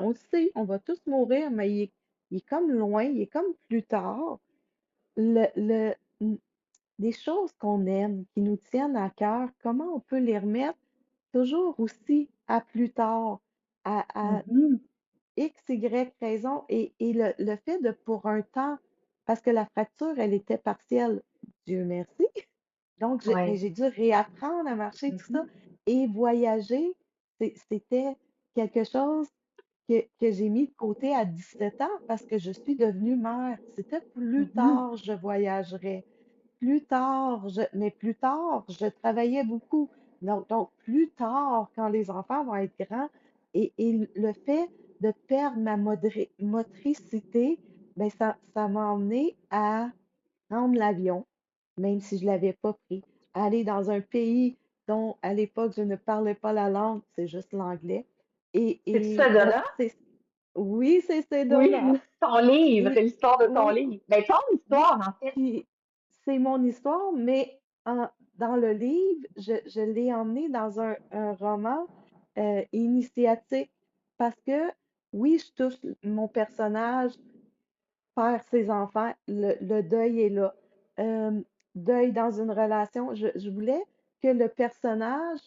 le sait, on va tous mourir, mais il est comme loin, il est comme plus tard. Le, le, n- des choses qu'on aime, qui nous tiennent à cœur, comment on peut les remettre toujours aussi à plus tard, à
Mhm.
X, Y raison, et le fait de pour un temps, parce que la fracture, elle était partielle, Dieu merci. Donc, mais
Ouais.
j'ai dû réapprendre à marcher, tout ça.
Mhm.
Et voyager, c'était quelque chose que j'ai mis de côté à 17 ans parce que je suis devenue mère. C'était plus
Mhm.
tard, je voyagerais. Plus tard, mais plus tard, je travaillais beaucoup. Donc, plus tard, quand les enfants vont être grands, et le fait de perdre ma motricité, ben ça m'a emmené à prendre l'avion, même si je ne l'avais pas pris, aller dans un pays dont à l'époque je ne parlais pas la langue, c'est juste l'anglais.
C'est
Et
ça, Donna?
oui, c'est Sedona.
Oui, ton livre,
Et
l'histoire de ton
oui,
livre. Ben, ton
oui,
histoire, en fait.
puis c'est mon histoire, mais dans le livre, je l'ai emmené dans un roman initiatique parce que oui, je touche mon personnage perd ses enfants, le deuil est là. Euh, Deuil dans une relation, je voulais que le personnage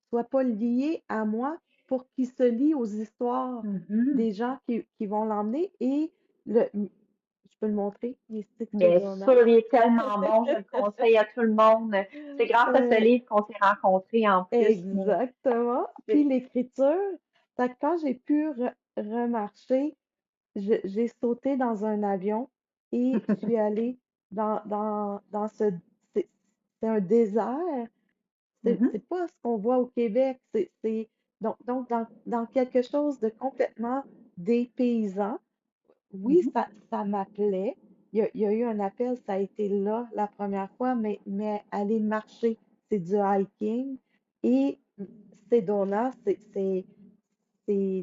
soit pas lié à moi pour qu'il se lie aux histoires
Mhm.
des gens qui vont l'emmener et je peux le montrer, Mystique
Bien
Sedona.
sûr, il est tellement bon, je le conseille à tout le monde. C'est grâce à ce
Euh,
livre qu'on s'est rencontrés en plus, mais
Exactement. Puis
c'est-
l'écriture, fait que quand j'ai pu remarcher, j'ai sauté dans un avion et je suis allée dans c'est c'est un désert.
Mhm.
C'est pas ce qu'on voit au Québec. Donc dans quelque chose de complètement dépaysant. Oui,
Mhm.
ça m'appelait. Il y a eu un appel, ça a été là la première fois, mais aller marcher, c'est du hiking. Et Sedona, c'est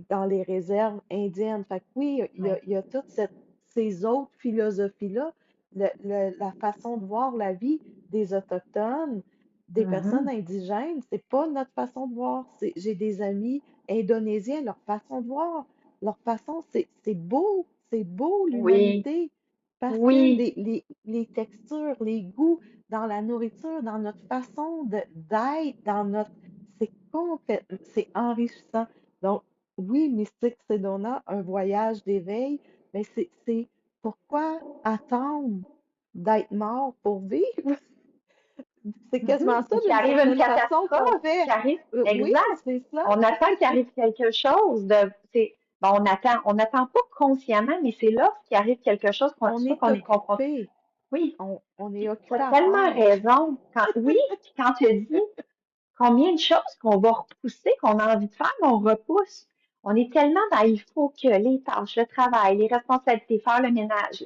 dans les réserves indiennes. Fait que oui,
Ouais.
il y a toutes ces autres philosophies-là, la façon de voir la vie des Autochtones, des personnes
Mhm.
indigènes, c'est pas notre façon de voir. J'ai des amis indonésiens, leur façon, c'est beau
Oui,
l'humanité, parce que
oui.
les textures, les goûts dans la nourriture, dans notre façon d'être, c'est enrichissant. Donc, oui, Mystique Sedona, un voyage d'éveil, mais c'est pourquoi attendre d'être mort pour vivre? C'est quasiment
Mhm.
ça
Qu'il
d'une
arrive une
certaine façon qu'on
catastrophe,
fait.
qu'il arrive,
Oui,
exact.
c'est ça.
On attend qu'il arrive quelque chose de, bon, on attend pas consciemment, mais c'est lorsqu'il arrive quelque chose,
On
soit
est
qu'on est confronté.
occupé.
Oui,
On est
puis tu as
occupé à
tellement
faire.
raison. Oui, puis quand tu dis combien de choses qu'on va repousser, qu'on a envie de faire, mais on repousse. On est tellement dans il faut que les tâches, le travail, les responsabilités, faire le ménage.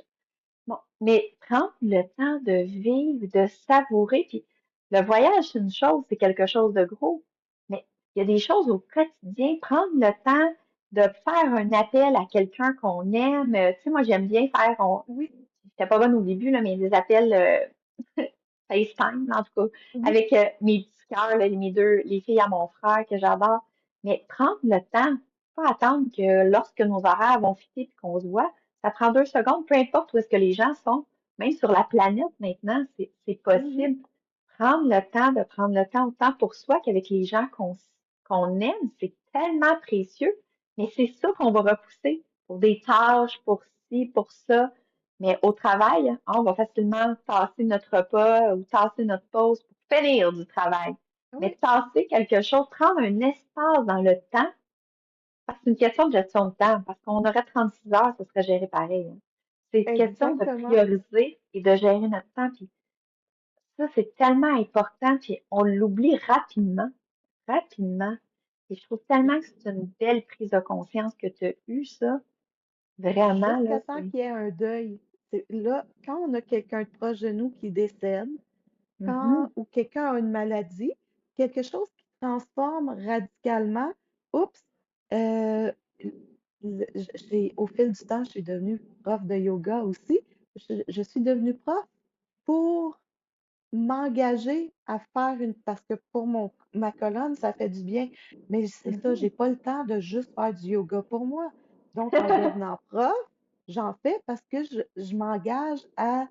Bon, mais prendre le temps de vivre, de savourer, puis le voyage, c'est une chose, c'est quelque chose de gros, mais il y a des choses au quotidien, prendre le temps de faire un appel à quelqu'un qu'on aime. Tu sais, moi, j'aime bien faire,
Oui,
j'étais pas bonne au début, là, mais des appels FaceTime, en tout cas,
oui,
avec mes petits cœurs, là, mes deux, les filles à mon frère que j'adore. Mais prendre le temps, pas attendre que lorsque nos horaires vont fitter puis qu'on se voit, ça prend 2 secondes, peu importe où est-ce que les gens sont, même sur la planète maintenant, c'est
mhm,
possible. Prendre le temps de prendre le temps autant pour soi qu'avec les gens qu'on aime, c'est tellement précieux, mais c'est ça qu'on va repousser pour des tâches, pour ci, pour ça. Mais au travail, hein, on va facilement tasser notre repas ou tasser notre pause pour finir du travail.
Oui,
Mais tasser quelque chose, prendre un espace dans le temps, parce que c'est une question de gestion de temps, parce qu'on aurait 36 heures, ce serait géré pareil, hein. C'est une question de
exactement.
prioriser et de gérer notre temps. Puis ça, c'est tellement important, puis on l'oublie rapidement, rapidement. Et je trouve tellement que c'est une belle prise de conscience que tu as eue, ça. Vraiment, là,
Jusqu'à temps
c'est.
qu'il y ait un deuil. Là, quand on a quelqu'un de proche de nous qui décède, quand
Mhm,
ou quelqu'un a une maladie, quelque chose qui transforme radicalement, oups, euh, au fil du temps, je suis devenue prof de yoga aussi. Je suis devenue prof pour m'engager à faire parce que pour ma colonne, ça fait du bien. Mais c'est ça,
mhm.
j'ai pas le temps de juste faire du yoga pour moi. Donc, en devenant prof, j'en fais parce que je m'engage à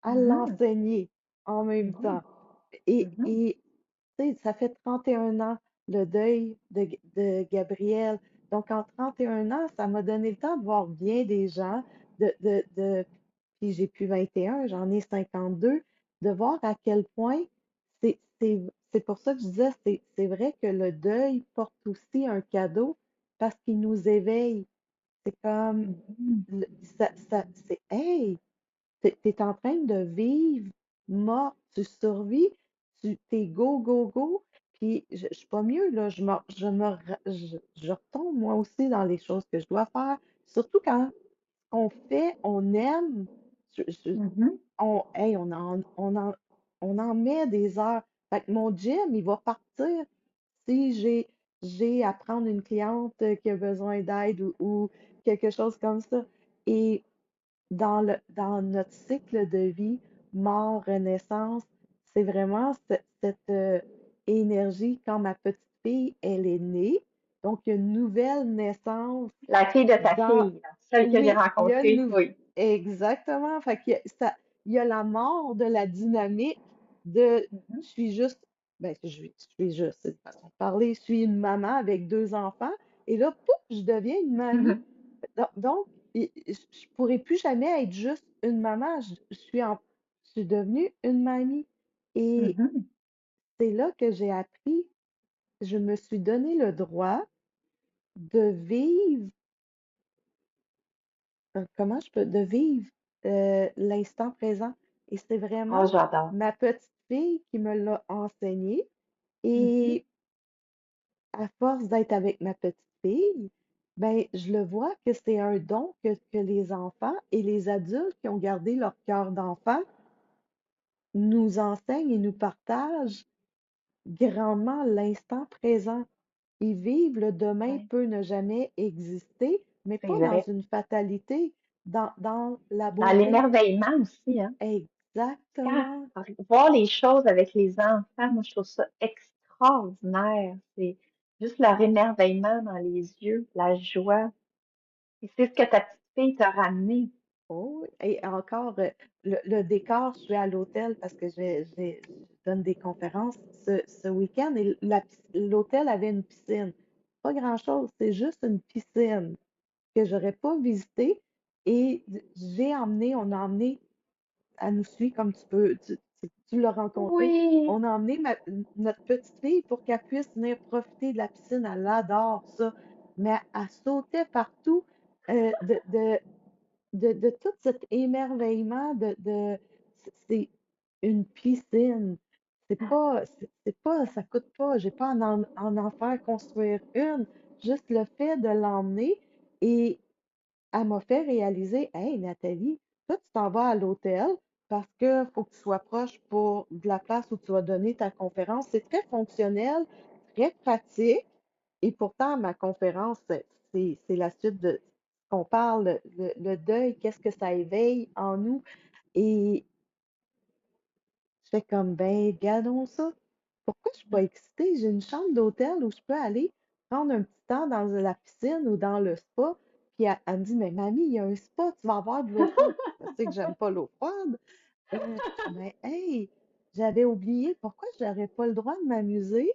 Mhm,
l'enseigner en même
mhm,
temps. Et,
mhm,
et tu sais, ça fait 31 ans le deuil de Gabriel. Donc, en 31 ans, ça m'a donné le temps de voir bien des gens, puis j'ai plus 21, j'en ai 52, de voir à quel point c'est pour ça que je disais, c'est vrai que le deuil porte aussi un cadeau parce qu'il nous éveille. C'est comme,
mhm,
c'est, hey, t'es en train de vivre, mort, tu survis, t'es go, go, go, puis je suis pas mieux, là, je retombe moi aussi dans les choses que je dois faire, surtout quand on fait, on aime,
mhm,
hey, on en met des heures. Fait que mon gym, il va partir si j'ai à prendre une cliente qui a besoin d'aide ou quelque chose comme ça. Et dans notre cycle de vie, mort, renaissance, c'est vraiment cette énergie quand ma petite fille, elle est née. Donc, il y a une nouvelle naissance
La fille de ta
dans,
fille, là, celle que j'ai
oui, il y a une
rencontrée, oui.
exactement. Fait qu'il y a, il y a la mort de la dynamique de,
Mhm,
je suis juste, ben, je suis juste, c'est une façon de parler, je suis une maman avec deux enfants, et là, pouf, je deviens une mamie.
mhm,
Donc, je pourrais plus jamais être juste une maman. Je suis devenue une mamie. Et
mhm.
c'est là que j'ai appris, je me suis donné le droit de vivre, de vivre l'instant présent. Et c'est
Oh,
vraiment
j'adore.
ma petite fille qui me l'a enseigné.
Mhm.
Et à force d'être avec ma petite fille, ben, je le vois que c'est un don que les enfants et les adultes qui ont gardé leur cœur d'enfant nous enseignent et nous partagent grandement l'instant présent. Ils vivent le demain
Ouais,
peut ne jamais exister, mais
c'est
pas dans
vrai.
une fatalité, dans la
Dans
beauté.
l'émerveillement aussi, hein. Quand,
Exactement.
voir les choses avec les enfants, moi, je trouve ça extraordinaire. C'est juste leur émerveillement dans les yeux, la joie. Et c'est ce que ta petite fille t'a ramené.
Oh, oui. Et encore, le décor, je suis à l'hôtel parce que je donne des conférences ce week-end et l'hôtel avait une piscine. Pas grand-chose, c'est juste une piscine que j'aurais pas visitée et on a emmené, elle nous suit comme tu l'as rencontré,
Oui.
on a emmené notre petite fille pour qu'elle puisse venir profiter de la piscine, elle adore ça, mais elle sautait partout euh, de, de, de tout cet émerveillement c'est une piscine. Ça coûte pas, j'ai pas en faire construire une. Juste le fait de l'emmener et elle m'a fait réaliser, hey Nathalie, toi tu t'en vas à l'hôtel parce que faut que tu sois proche pour de la place où tu vas donner ta conférence. C'est très fonctionnel, très pratique. Et pourtant, ma conférence, c'est la suite de ce qu'on parle, le deuil, qu'est-ce que ça éveille en nous. Et je fais comme, ben, regardons ça. Pourquoi je suis pas excitée? J'ai une chambre d'hôtel où je peux aller prendre un petit temps dans la piscine ou dans le spa. Puis elle me dit, mais mamie, il y a un spa, tu vas avoir de l'eau froide. Je sais que j'aime pas l'eau froide. Je dis, mais hey, j'avais oublié, pourquoi je n'aurais pas le droit de m'amuser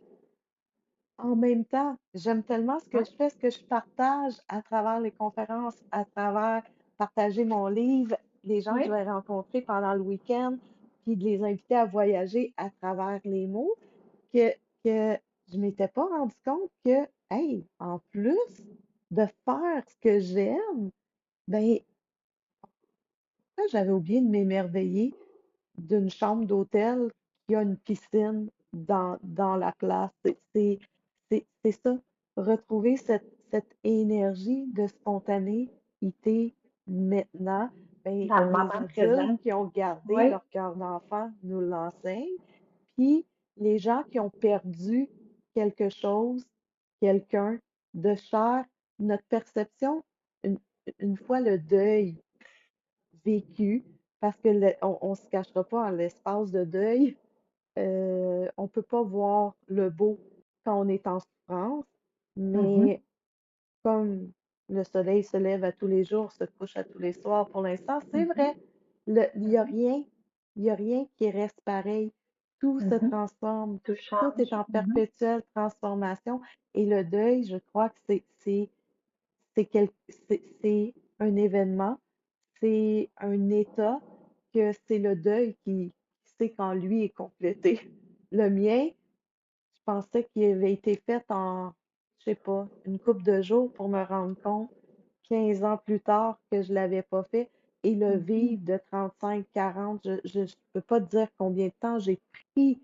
en même temps? J'aime tellement ce que
Ouais.
je fais, ce que je partage à travers les conférences, à travers partager mon livre. des gens que je
Oui,
vais rencontrer pendant le week-end, puis de les inviter à voyager à travers les mots, que, que je m'étais pas rendu compte que, hey, en plus de faire ce que j'aime, ben, j'avais oublié de m'émerveiller d'une chambre d'hôtel qui a une piscine dans la place. C'est ça, retrouver cette énergie de spontanéité maintenant. Ben,
dans le
les
moment
adultes
présent.
qui ont gardé
Oui.
leur cœur d'enfant nous l'enseignent, puis les gens qui ont perdu quelque chose, quelqu'un de cher, notre perception, une, une fois le deuil vécu, parce que on se cachera pas, en l'espace de deuil, on peut pas voir le beau quand on est en souffrance,
Mhm,
mais comme le soleil se lève à tous les jours, se couche à tous les soirs pour l'instant, c'est
mhm,
vrai,
mhm,
il y a rien qui reste pareil. Tout se
mhm.
transforme,
Tout
tout est
change.
en
Mhm,
perpétuelle transformation et le deuil, je crois que c'est un événement, c'est un état que c'est le deuil qui sait quand lui est complété. Le mien, je pensais qu'il avait été fait en, je sais pas, une couple de jours pour me rendre compte 15 ans plus tard que je l'avais pas fait et le
mhm,
vivre de 35, 40, je peux pas te dire combien de temps j'ai pris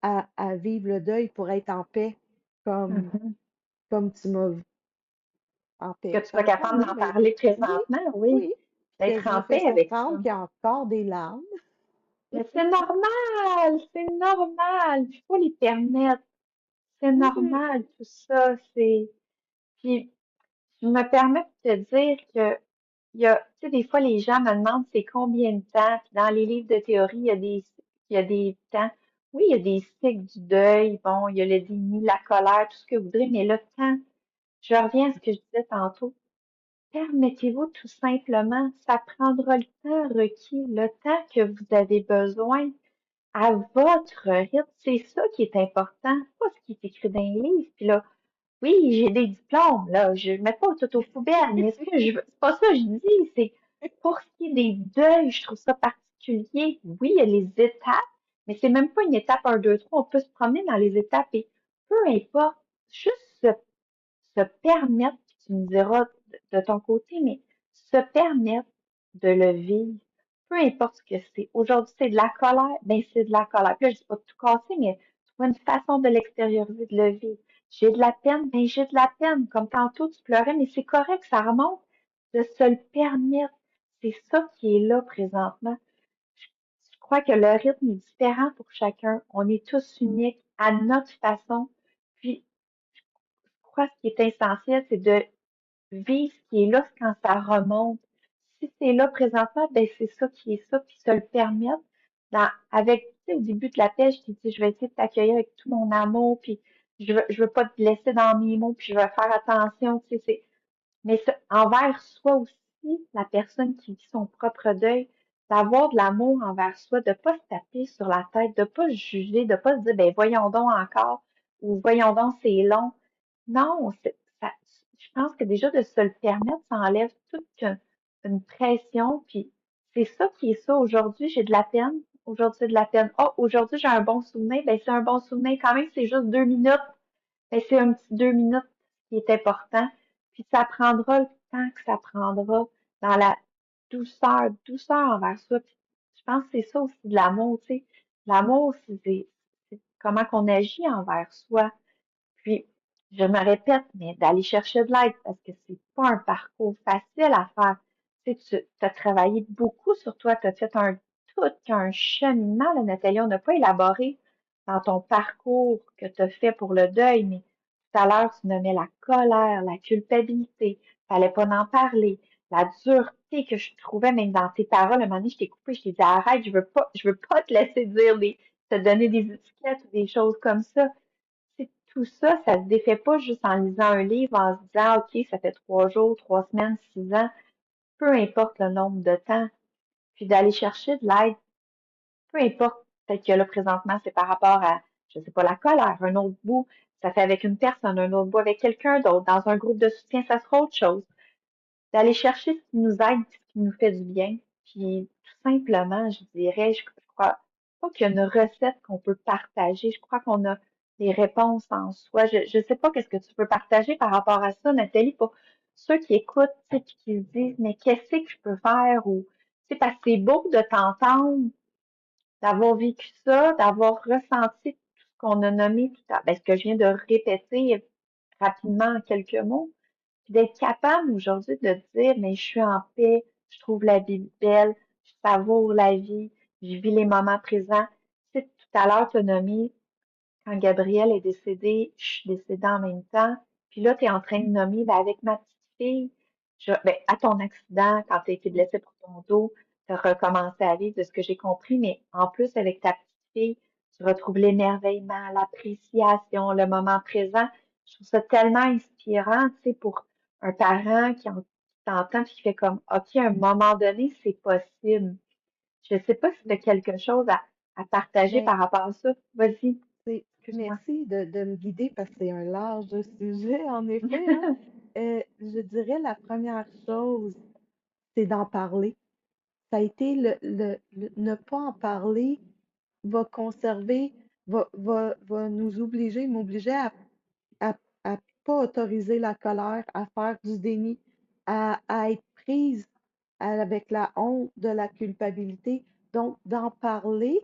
à vivre le deuil pour être en paix comme,
mhm.
comme tu m'as en
Que
paix,
tu
dans
sois
le fond,
capable
oui,
d'en
mais
parler
oui,
présentement, oui.
oui. Puis que
D'être
je me
en
fais
paix avec ça.
surprendre qu'il y a encore des larmes.
Mais c'est normal, c'est normal. Il faut les permettre. C'est
Mhm,
normal, tout ça. Puis, je me permets de te dire que tu sais, des fois, les gens me demandent c'est combien de temps. Puis dans les livres de théorie, il y a des temps. Oui, il y a des cycles du deuil. Bon, il y a le déni, la colère, tout ce que vous voudrez. Mais le temps, je reviens à ce que je disais tantôt. Permettez-vous tout simplement, ça prendra le temps requis, le temps que vous avez besoin à votre rythme. C'est ça qui est important, pas ce qui est écrit dans les livres. Puis là, oui, j'ai des diplômes, là, je mets pas tout aux poubelles, mais ce que je veux, c'est pas ça que je dis, c'est pour ce qui est des deuils, je trouve ça particulier. Oui, il y a les étapes, mais c'est même pas une étape un 2 3 on peut se promener dans les étapes et peu importe, juste se permettre, puis tu me diras de ton côté, mais se permettre de le vivre, peu importe ce que c'est. Aujourd'hui, c'est de la colère, ben c'est de la colère. Puis là, je dis pas de tout casser, mais trouver une façon de l'extérioriser, de le vivre. J'ai de la peine, ben j'ai de la peine. Comme tantôt, tu pleurais, mais c'est correct, ça remonte. De se le permettre. C'est ça qui est là présentement. Je crois que le rythme est différent pour chacun. On est tous uniques à notre façon. Puis, je crois que ce qui est essentiel, c'est de vivre ce qui est là quand ça remonte. Si c'est là présentement, ben c'est ça qui est ça, puis se le permettre. Avec, tu sais, au début de la paix, je t'ai dit, je vais essayer de t'accueillir avec tout mon amour, puis je veux pas te blesser dans mes mots, puis je vais faire attention, tu sais, mais envers soi aussi, la personne qui vit son propre deuil, d'avoir de l'amour envers soi, de pas se taper sur la tête, de pas se juger, de pas se dire, ben voyons donc encore, ou voyons donc c'est long. Non, je pense que déjà de se le permettre, ça enlève toute une pression, puis c'est ça qui est ça. Aujourd'hui, j'ai de la peine. Aujourd'hui, c'est de la peine. Oh, aujourd'hui, j'ai un bon souvenir. Ben, c'est un bon souvenir quand même, c'est juste 2 minutes. Ben, c'est un petit 2 minutes qui est important. Puis ça prendra le temps que ça prendra dans la douceur envers soi. Puis je pense que c'est ça aussi de l'amour, tu sais. L'amour, c'est comment qu'on agit envers soi. Puis, je me répète, mais d'aller chercher de l'aide parce que c'est pas un parcours facile à faire. Tu sais, tu as travaillé beaucoup sur toi, tu as fait tout un cheminement, là, Nathalie. On n'a pas élaboré dans ton parcours que tu as fait pour le deuil, mais tout à l'heure, tu nommais la colère, la culpabilité, fallait pas en parler, la dureté que je trouvais même dans tes paroles. À un moment donné, je t'ai coupé, je t'ai dit arrête, je veux pas te laisser dire te donner des étiquettes ou des choses comme ça. C'est tout ça, ça se défait pas juste en lisant un livre, en se disant, OK, ça fait 3 jours, 3 semaines, 6 ans, peu importe le nombre de temps, puis d'aller chercher de l'aide, peu importe, peut-être que là, présentement, c'est par rapport à, je sais pas, la colère, un autre bout, ça fait avec une personne, un autre bout avec quelqu'un d'autre, dans un groupe de soutien, ça sera autre chose. D'aller chercher ce qui nous aide, ce qui nous fait du bien, Puis tout simplement, je dirais, je crois pas qu'il y a une recette qu'on peut partager. Je crois qu'on a les réponses en soi. Je sais pas qu'est-ce que tu peux partager par rapport à ça, Nathalie, pour ceux qui écoutent, tu sais, puis qui se disent, mais qu'est-ce que je peux faire? Ou, tu sais, parce que c'est beau de t'entendre, d'avoir vécu ça, d'avoir ressenti tout ce qu'on a nommé tout à, ben, ce que je viens de répéter rapidement en quelques mots, puis d'être capable aujourd'hui de te dire, mais je suis en paix, je trouve la vie belle, je savoure la vie, je vis les moments présents. Tu sais, tout à l'heure, tu as nommé quand Gabrielle est décédée, je suis décédée en même temps. Puis là, tu es en train de nommer, ben, avec ma petite fille, ben, à ton accident, quand tu as été blessée pour ton dos, tu as recommencé à vivre de ce que j'ai compris, mais en plus, avec ta petite fille, tu retrouves l'émerveillement, l'appréciation, le moment présent. Je trouve ça tellement inspirant, tu sais, pour un parent qui t'entend et qui fait comme, OK, à un moment donné, c'est possible. Je sais pas si tu as quelque chose à partager
Ben,
par rapport à ça. Vas-y, excuse-moi.
merci de me guider parce que c'est un large sujet, en effet, hein. Je dirais la première chose, c'est d'en parler. Ça a été ne pas en parler va conserver, va nous obliger, m'obliger à, à pas autoriser la colère, à faire du déni, à être prise avec la honte de la culpabilité. Donc, d'en parler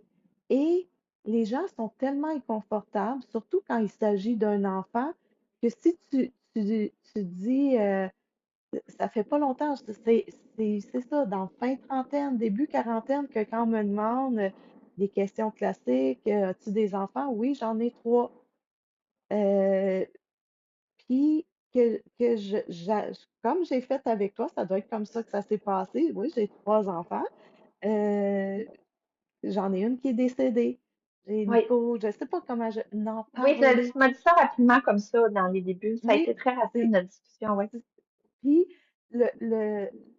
et les gens sont tellement inconfortables, surtout quand il s'agit d'un enfant, que si tu dis, ça fait pas longtemps, c'est ça, dans fin trentaine, début quarantaine, que quand on me demande des questions classiques, as-tu des enfants? Oui, j'en ai trois. Euh, Puis comme j'ai fait avec toi, ça doit être comme ça que ça s'est passé. Oui, j'ai trois enfants. Euh, J'en ai une qui est décédée. J'ai
Oui,
Nico, je sais pas comment n'en
oui,
parler,
tu m'as dit ça rapidement comme ça dans les débuts. Ça a
mais
été très rapide,
c'est
notre discussion, oui.
puis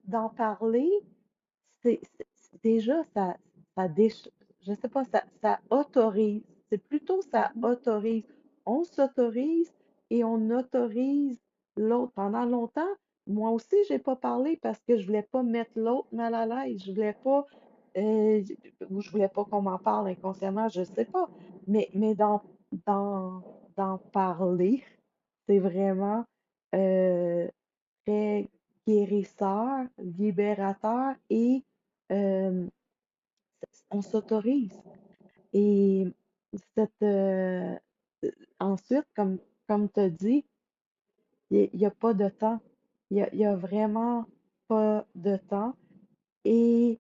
d'en parler, déjà je sais pas, ça autorise. C'est plutôt ça
Mhm.
autorise. On s'autorise et on autorise l'autre. Pendant longtemps, moi aussi, j'ai pas parlé parce que je voulais pas mettre l'autre mal à l'aise. Euh, ou je voulais pas qu'on m'en parle inconsciemment, je sais pas. Mais d'en, d'en parler, c'est vraiment euh, très guérisseur, libérateur et euh, on s'autorise. Et cette, ensuite, comme tu as dit, il n'y a pas de temps. Il y a vraiment pas de temps. Et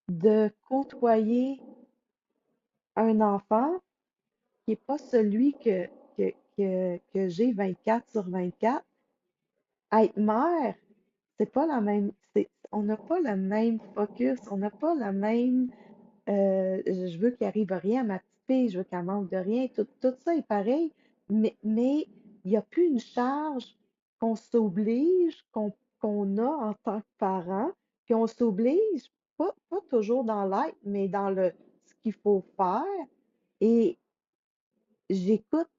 de côtoyer un enfant qui n'est pas celui que j'ai 24 sur 24, être mère, c'est pas la même, on n'a pas le même focus, on n'a pas la même, je veux qu'il arrive rien à ma petite fille, je veux qu'elle manque de rien, tout ça est pareil, mais il n'y a plus une charge qu'on s'oblige, qu'on a en tant que parent, puis on s'oblige, pas toujours dans l'être, mais dans ce qu'il faut faire. Et j'écoute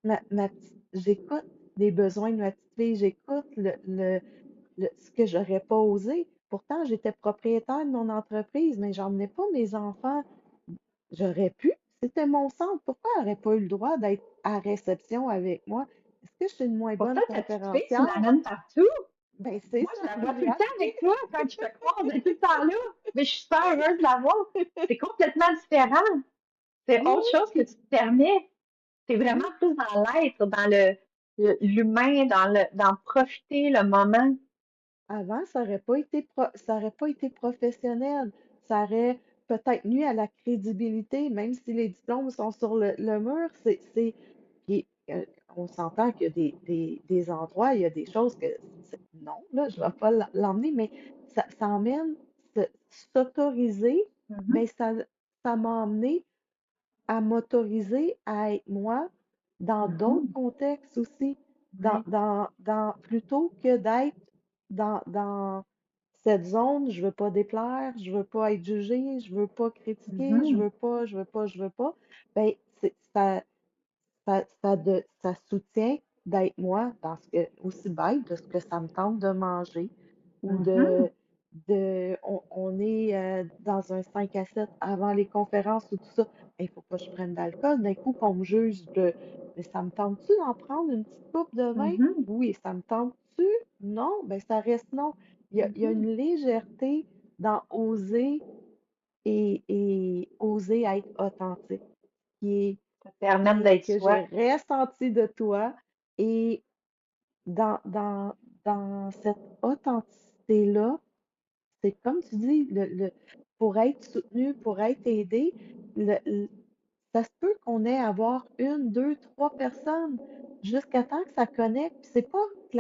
les besoins de ma petite fille, j'écoute ce que j'aurais pas osé. Pourtant, j'étais propriétaire de mon entreprise, mais j'emmenais pas mes enfants. J'aurais pu. C'était mon centre. Pourquoi elle n'aurait pas eu le droit d'être à réception avec moi? Est-ce que je suis une moins
Pour
bonne
ça, ta petite fille, tu
conférencière?
l'amènes partout.
Ben, c'est
Moi,
ça,
je la vois
je
tout
l'ai
le temps
amené.
avec toi quand je te croise, elle est tout le temps là. Mais je suis super heureuse de la voir. C'est complètement différent. C'est
Oui,
autre
oui,
chose que tu
puis
te permets. C'est
oui.
vraiment plus dans l'être, dans l'humain, dans profiter le moment.
Avant, ça aurait pas été professionnel. Ça aurait peut-être nuit à la crédibilité, même si les diplômes sont sur le mur. Puis, on s'entend qu'il y a des endroits, il y a des choses que, non, là, je ne vais pas l'emmener, mais ça emmène s'autoriser,
Mhm,
ben ça m'a emmené à m'autoriser à être moi dans d'autres
mhm.
contextes aussi,
Oui.
plutôt que d'être dans cette zone, je veux pas déplaire, je veux pas être jugée, je veux pas critiquer,
Mhm,
je veux pas, ben, ça soutient d'être moi dans ce que, aussi bête de ce que ça me tente de manger ou
mhm,
on est dans un 5 à 7 avant les conférences ou tout ça. Il faut pas que je prenne d'alcool. D'un coup, qu'on me juge de mais ça me tente-tu d'en prendre une petite coupe de vin?
Mhm.
Oui, ça me tente-tu? Non, ben ça reste non. Il y a
Mhm.
une légèreté dans oser et oser être authentique,
Te permettre d'être
que j'ai
soi.
ressenti de toi. Et dans, dans, dans cette authenticité-là, c'est comme tu dis, pour être soutenu, pour être aidé, le- ça se peut qu'on ait à voir une, deux, trois personnes jusqu'à temps que ça connecte. Puis c'est pas que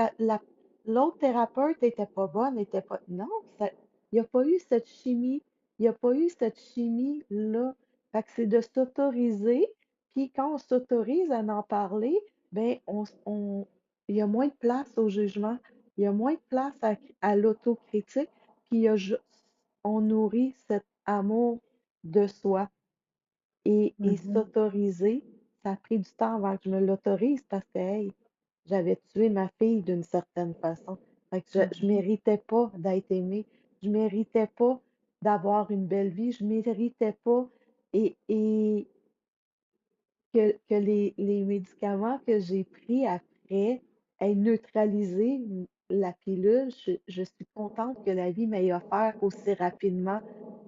l'autre thérapeute était pas bonne, était pas. Non, il n'y a pas eu cette chimie. Il n'y a pas eu cette chimie-là. Fait que c'est de s'autoriser. Puis quand on s'autorise à en parler, ben il y a moins de place au jugement. Il y a moins de place à l'autocritique. Puis il y a on nourrit cet amour de soi. Et
Mhm.
s'autoriser, ça a pris du temps avant que je me l'autorise parce que, hey, j'avais tué ma fille d'une certaine façon. Fait que je
Mhm.
méritais pas d'être aimée. Je méritais pas d'avoir une belle vie. Je méritais pas. Et que les médicaments que j'ai pris après aient neutralisé la pilule, je suis contente que la vie m'ait offert aussi rapidement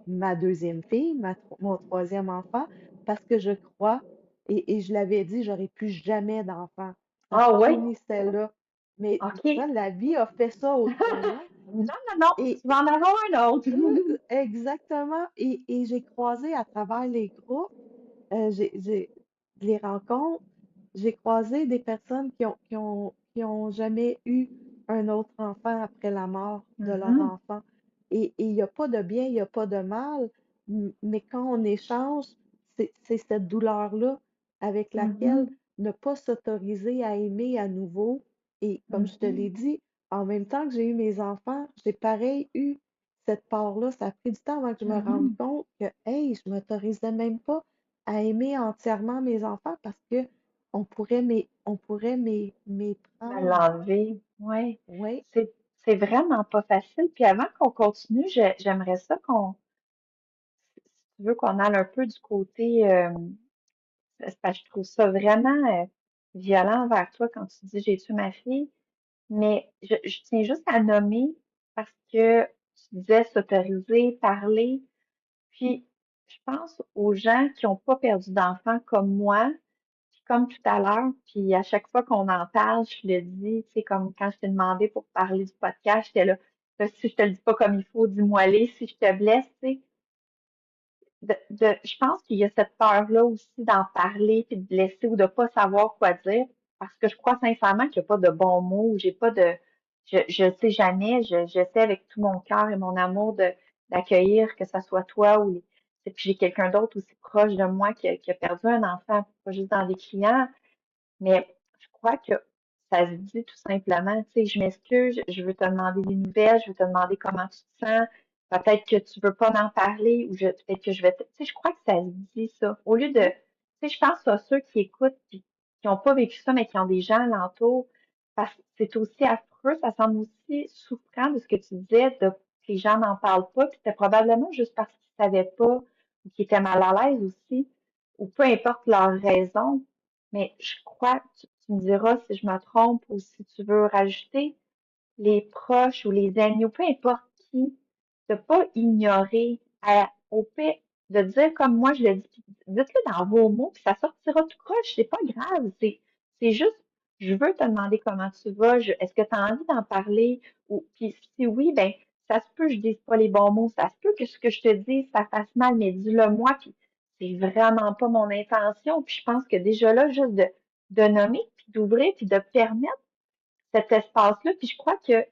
ma deuxième fille, mon troisième enfant, parce que je crois, et je l'avais dit, j'aurais plus jamais d'enfant. Ça
Ah oui?
finissait là. Mais
OK.
ça, la vie a fait ça autrement.
Non, non, non,
Et
tu vas en avoir un autre.
exactement. Et j'ai croisé à travers les groupes, j'ai les rencontres, j'ai croisé des personnes qui ont jamais eu un autre enfant après la mort de leur
Mhm.
enfant. Et il n'y a pas de bien, il n'y a pas de mal, mais quand on échange, c'est cette douleur-là avec laquelle
Mhm.
ne pas s'autoriser à aimer à nouveau. Et comme je te
Mhm.
l'ai dit, en même temps que j'ai eu mes enfants, j'ai pareil eu cette part-là. Ça a pris du temps avant que je me rende
Mhm.
compte que, hey, je m'autorisais même pas à aimer entièrement mes enfants parce que on pourrait
Me
méprendre.
l'enlever. Oui.
Oui,
C'est vraiment pas facile. Puis avant qu'on continue, j'aimerais ça si tu veux qu'on aille un peu du côté, c'est parce que je trouve ça vraiment violent envers toi quand tu dis j'ai tué ma fille. Mais je tiens juste à nommer parce que tu disais s'autoriser, parler. Puis je pense aux gens qui n'ont pas perdu d'enfants comme moi, puis comme tout à l'heure, puis à chaque fois qu'on en parle, je le dis, tu sais, comme quand je t'ai demandé pour parler du podcast, j'étais là, si je te le dis pas comme il faut, dis-moi les, si je te blesse, tu sais je pense qu'il y a cette peur-là aussi d'en parler, puis de blesser ou de pas savoir quoi dire, parce que je crois sincèrement qu'il n'y a pas de bons mots, j'ai pas de, je sais jamais, j'essaie avec tout mon cœur et mon amour d'accueillir que ça soit toi ou et puis j'ai quelqu'un d'autre aussi proche de moi qui a perdu un enfant, pas juste dans les clients, mais je crois que ça se dit tout simplement, tu sais, je m'excuse, je veux te demander des nouvelles, je veux te demander comment tu te sens. Peut-être que tu veux pas m'en parler ou peut-être que je vais te, tu sais, je crois que ça se dit ça. Au lieu de,
oui,
tu sais, je pense à ceux qui écoutent puis qui n'ont pas vécu ça, mais qui ont des gens alentour, parce que c'est aussi affreux, ça semble aussi souffrant de ce que tu disais, de que les gens n'en parlent pas, puis c'était probablement juste parce qu'ils savaient pas ou qu'ils étaient mal à l'aise aussi, ou peu importe leur raison. Mais je crois, tu me diras si je me trompe ou si tu veux rajouter, les proches ou les amis, ou peu importe qui, de pas ignorer, au fait de dire comme moi je le dis, puis dites-le dans vos mots, puis ça sortira tout croche, c'est pas grave, c'est juste, je veux te demander comment tu vas, est-ce que tu as envie d'en parler, ou puis si oui, ben ça se peut que je dise pas les bons mots, ça se peut que ce que je te dis, ça fasse mal, mais dis-le moi, puis c'est vraiment pas mon intention, puis je pense que déjà là, juste de nommer, puis d'ouvrir, puis de permettre cet espace-là, puis je crois que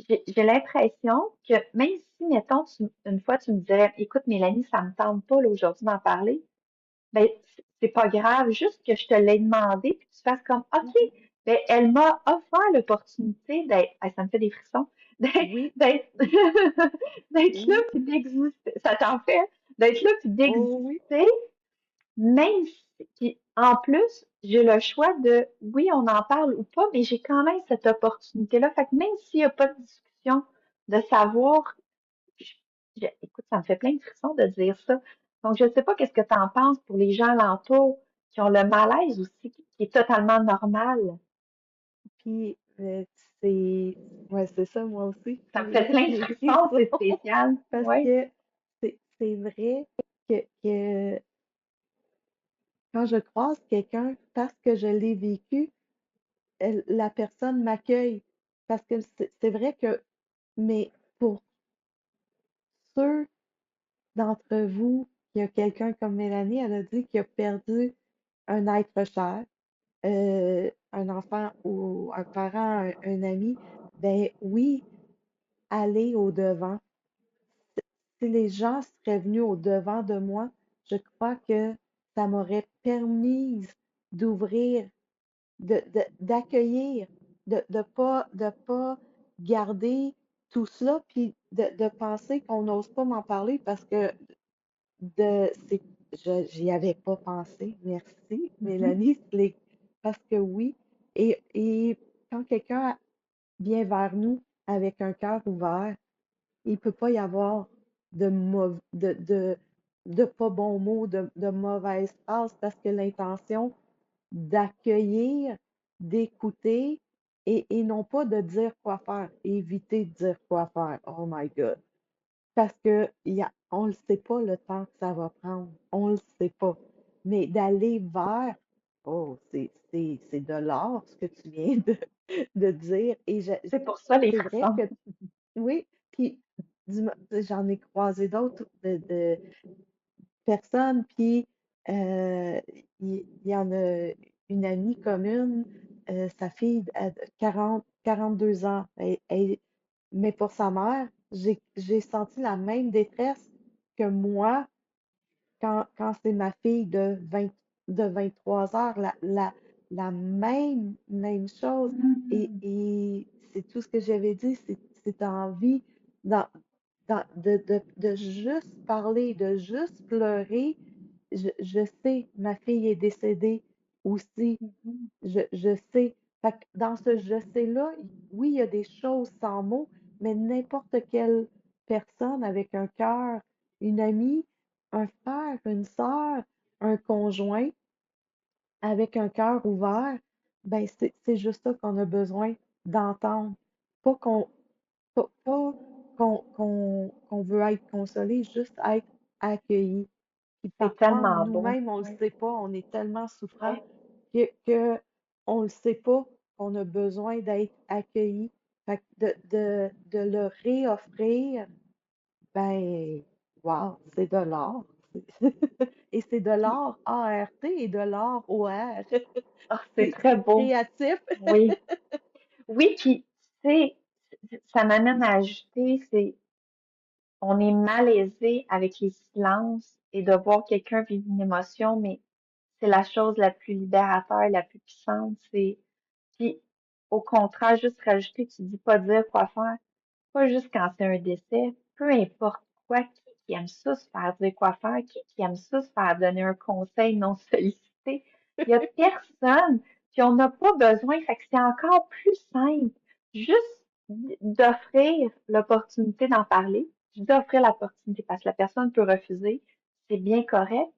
j'ai l'impression que même si, mettons, une fois tu me dirais, écoute, Mélanie, ça me tente pas là, aujourd'hui d'en parler, ben, c'est pas grave, juste que je te l'ai demandé, puis tu fasses comme, OK,
mhm,
ben, elle m'a offert l'opportunité d'être, ah, ça me fait des frissons, d'être,
oui,
d'être, d'être là,
oui,
puis d'exister, ça t'en fait, d'être là, puis
oh oui,
d'exister, même si, puis en plus, j'ai le choix de, oui, on en parle ou pas, mais j'ai quand même cette opportunité-là. Fait que même s'il n'y a pas de discussion, de savoir Écoute, ça me fait plein de frissons de dire ça. Donc, je ne sais pas qu'est-ce que tu en penses pour les gens alentours qui ont le malaise aussi, qui est totalement normal.
Puis, c'est, ouais, c'est ça, moi aussi,
Ça me fait plein de
les
frissons,
frissons,
c'est spécial.
parce
Oui.
que c'est vrai que quand je croise quelqu'un, parce que je l'ai vécu, la personne m'accueille. Parce que c'est vrai que, mais pour ceux d'entre vous, il y a quelqu'un comme Mélanie, elle a dit qu'il a perdu un être cher, un enfant ou un parent, un ami, ben oui, aller au-devant. Si les gens seraient venus au-devant de moi, je crois que ça m'aurait permis d'ouvrir, d'accueillir, de pas garder tout cela, puis de penser qu'on n'ose pas m'en parler parce que c'est, j'y avais pas pensé. Merci,
Mhm.
Mélanie, parce que oui. Et quand quelqu'un vient vers nous avec un cœur ouvert, il peut pas y avoir de pas bons mots, de mauvaises phrases, parce que l'intention d'accueillir, d'écouter et non pas de dire quoi faire, éviter de dire quoi faire. Oh my God. Parce que on ne sait pas le temps que ça va prendre. On ne le sait pas. Mais d'aller vers, oh, c'est de l'art ce que tu viens de dire. Et
C'est pour ça les
c'est vrai
frissons.
que oui, puis j'en ai croisé d'autres de personnes, puis il y en a une amie commune, sa fille a 42 ans, mais pour sa mère, j'ai senti la même détresse que moi quand c'est ma fille de 23 heures, la même chose.
Mhm.
Et c'est tout ce que j'avais dit, c'est envie dans, de juste parler, de juste pleurer. Je sais, ma fille est décédée aussi.
Mhm.
Je sais. Fait que dans ce je sais-là, oui, il y a des choses sans mots, mais n'importe quelle personne avec un cœur, une amie, un frère, une sœur, un conjoint, avec un cœur ouvert, ben c'est juste ça qu'on a besoin d'entendre. Pas qu'on pas qu'on veut être consolé, juste être accueilli. Puis
C'est
parfois,
tellement beau.
nous-mêmes, on le
Oui.
sait pas, on est tellement souffrant
Ouais.
que on le sait pas qu'on a besoin d'être accueilli. Fait que de le réoffrir, ben, wow, c'est de l'art. Et c'est de
Puis,
l'art ART et de l'art OR.
c'est très
C'est
beau.
créatif.
Oui. Oui, puis, tu sais, ça m'amène à ajouter, c'est on est malaisé avec les silences et de voir quelqu'un vivre une émotion, mais c'est la chose la plus libérateur, la plus puissante. Puis, au contraire, juste rajouter, tu dis pas dire quoi faire, pas juste quand c'est un décès, peu importe quoi, qui aime ça se faire dire quoi faire, qui aime ça se faire donner un conseil non sollicité. Il y a personne, puis on n'a pas besoin, fait que c'est encore plus simple. Juste d'offrir l'opportunité d'en parler, d'offrir l'opportunité parce que la personne peut refuser, c'est bien correct,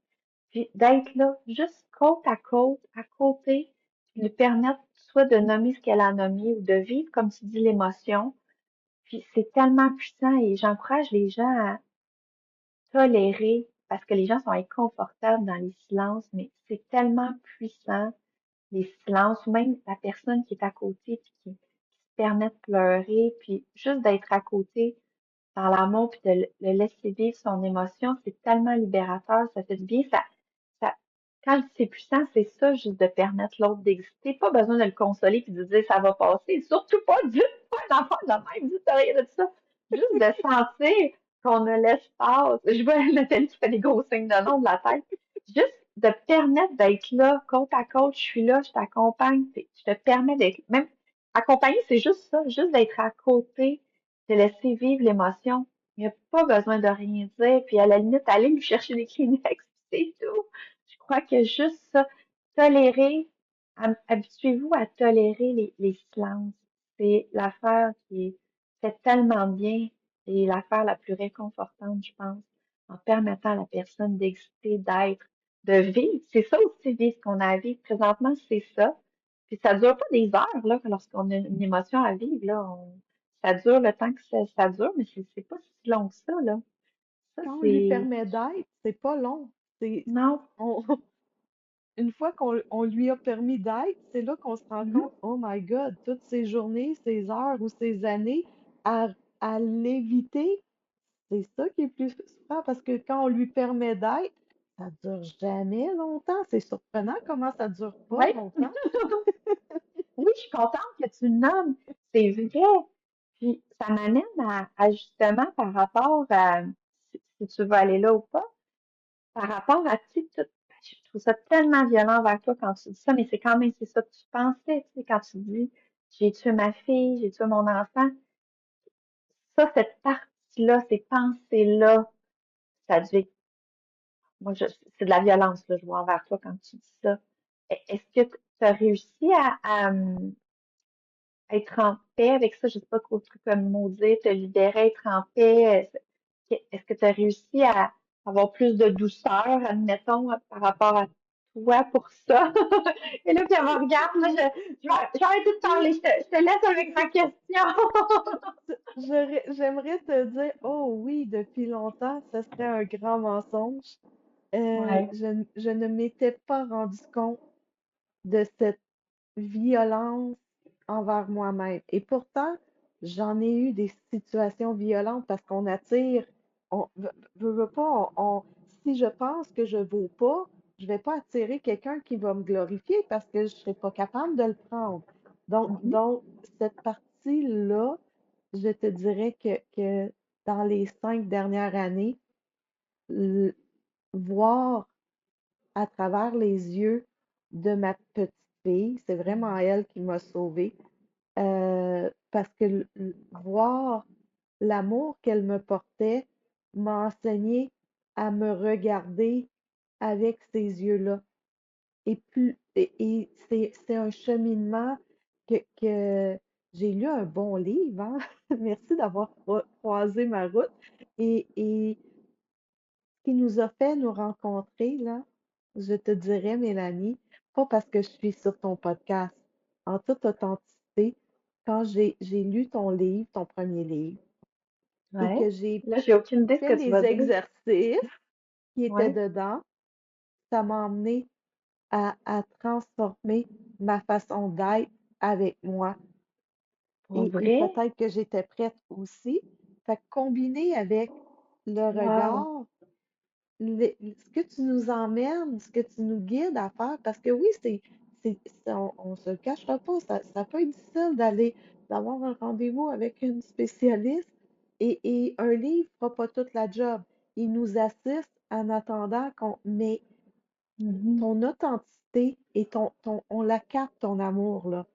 puis d'être là, juste côte à côté, puis lui permettre soit de nommer ce qu'elle a nommé ou de vivre, comme tu dis, l'émotion. Puis c'est tellement puissant et j'encourage les gens à tolérer parce que les gens sont inconfortables dans les silences, mais c'est tellement puissant, les silences, ou même la personne qui est à côté puis qui se permet de pleurer, puis juste d'être à côté dans l'amour puis de le laisser vivre son émotion, c'est tellement libérateur, ça fait du bien, ça, quand c'est puissant, c'est ça, juste de permettre l'autre d'exister. Pas besoin de le consoler puis de dire ça va passer. Surtout pas, dites pas un enfant de même, dites rien de ça. Juste de sentir qu'on a l'espace. Je vois Nathalie qui fait des gros signes de non de la tête. Juste de permettre d'être là, côte à côte, je suis là, je t'accompagne. Je te permets d'être, même accompagner, c'est juste ça, juste d'être à côté, de laisser vivre l'émotion. Il n'y a pas besoin de rien dire, puis à la limite, aller lui chercher des Kleenex, c'est tout. Je crois que juste ça, tolérer, habituez-vous à tolérer les silences. C'est l'affaire qui fait tellement bien. c'est l'affaire la plus réconfortante, je pense, en permettant à la personne d'exister, d'être, de vivre. C'est ça aussi, vivre ce qu'on a à vivre. Présentement, c'est ça. Puis ça dure pas des heures, là, lorsqu'on a une émotion à vivre, là. Ça dure le temps que ça dure, mais c'est pas si long que ça, là. Ça,
Quand on lui
c'est...
permet d'être, c'est pas long.
Non.
On, une fois qu'on lui a permis d'être, c'est là qu'on se rend
Mhm.
compte, oh my God, toutes ces journées, ces heures ou ces années à, à l'éviter, c'est ça qui est plus souffrant parce que quand on lui permet d'être, ça dure jamais longtemps. C'est surprenant comment ça dure pas
Oui.
longtemps.
Oui, je suis contente que tu le nommes. C'est vrai. Puis ça m'amène à justement par rapport à si tu veux aller là ou pas, par rapport à tu sais, je trouve ça tellement violent envers toi quand tu dis ça, mais c'est quand même c'est ça que tu pensais, tu sais, quand tu dis j'ai tué ma fille, j'ai tué mon enfant. Ça, cette partie-là, ces pensées-là, ça devait moi c'est de la violence là, je vois envers toi quand tu dis ça. Est-ce que tu as réussi être en paix avec ça, je sais pas trop truc comme mot dire, te libérer, être en paix. Est-ce que tu as réussi à avoir plus de douceur, admettons, par rapport à toi pour ça? Et là, puis elle me regarde, là, je vais arrêter de parler, je te laisse avec ma question.
J'aimerais te dire, oh oui, depuis longtemps, ce serait un grand mensonge.
Ouais.
Je ne m'étais pas rendu compte de cette violence envers moi-même. Et pourtant, j'en ai eu des situations violentes parce qu'on attire, on veut pas, si je pense que je vaux pas, je vais pas attirer quelqu'un qui va me glorifier parce que je serai pas capable de le prendre.
Mhm,
Donc cette partie-là, je te dirais que dans les 5 dernières années, l- voir à travers les yeux de ma petite fille. C'est vraiment elle qui m'a sauvée. Parce que voir l'amour qu'elle me portait m'a enseigné à me regarder avec ces yeux-là. Et c'est un cheminement que j'ai lu un bon livre, hein? Merci d'avoir croisé ma route. Et qui nous a fait nous rencontrer, là, je te dirais, Mélanie, pas parce que je suis sur ton podcast, en toute authenticité, quand j'ai lu ton livre, ton premier livre, et
ouais.
que j'ai
Là, j'ai aucune idée de
fait
ce que tu
les
vas dire.
exercices qui étaient
Ouais.
dedans, ça m'a emmené à transformer ma façon d'être avec moi.
Pour
Et
vrai?
peut-être que j'étais prête aussi. Fait que combiné avec le
Wow.
regard, ce que tu nous emmènes, ce que tu nous guides à faire, parce que oui, on se le cachera pas, ça peut être difficile d'avoir un rendez-vous avec une spécialiste et un livre fera pas toute la job. Il nous assiste en attendant mais
Mhm,
ton authenticité et on la capte, ton amour, là.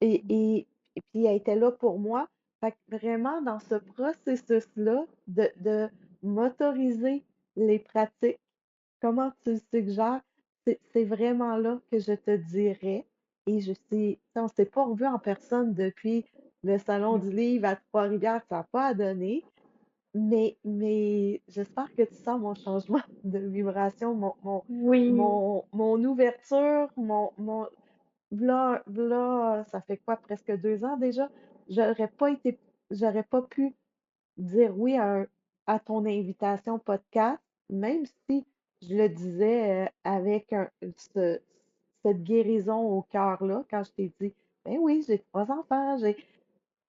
Et, et, et puis elle était là pour moi. Fait que vraiment, dans ce processus-là de m'autoriser les pratiques, comment tu le suggères, c'est vraiment là que je te dirais. Et on ne s'est pas revu en personne depuis le Salon du livre à Trois-Rivières, ça n'a pas à donner. Mais j'espère que tu sens mon changement de vibration,
oui.
mon ouverture, v'là, ça fait quoi, presque 2 ans déjà? J'aurais pas été, j'aurais pas pu dire oui à ton invitation podcast, même si je le disais avec cette guérison au cœur-là, quand je t'ai dit, ben oui, j'ai 3 enfants,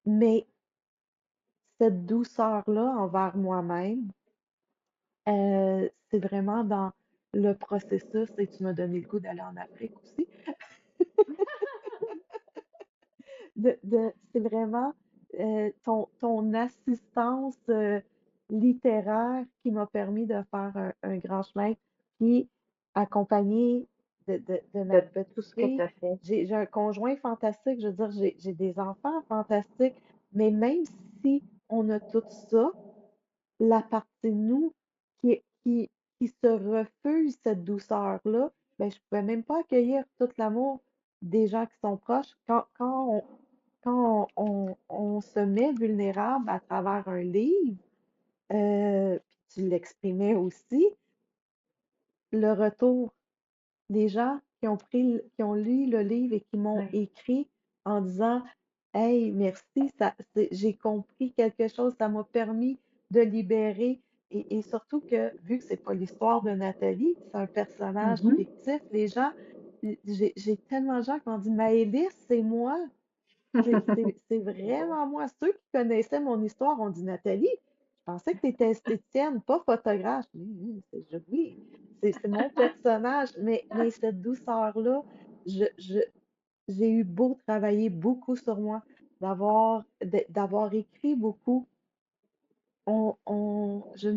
mais cette douceur-là envers moi-même, c'est vraiment dans le processus, et tu m'as donné le goût d'aller en Afrique aussi. C'est vraiment ton assistance littéraire qui m'a permis de faire un grand chemin, puis accompagné de ma
De
petite
tout ce que tu
fille.
as fait.
J'ai un conjoint fantastique, je veux dire, j'ai des enfants fantastiques, mais même si on a tout ça, la partie de nous qui se refuse cette douceur-là, ben, je pouvais même pas accueillir tout l'amour des gens qui sont proches quand on on se met vulnérable à travers un livre, puis tu l'exprimais aussi, le retour des gens qui ont lu le livre et qui m'ont
Ouais.
écrit en disant Hey, merci, j'ai compris quelque chose, ça m'a permis de libérer. Et surtout que, vu que c'est pas l'histoire de Nathalie, c'est un personnage
Mhm.
fictif, les gens, j'ai tellement de gens qui m'ont dit Maëlys, c'est moi. C'est vraiment moi. Ceux qui connaissaient mon histoire ont dit Nathalie, je pensais que tu étais esthéticienne, pas photographe. Oui, c'est mon personnage, mais cette douceur-là, je, je, j'ai eu beau travailler beaucoup sur moi, d'avoir écrit beaucoup. Je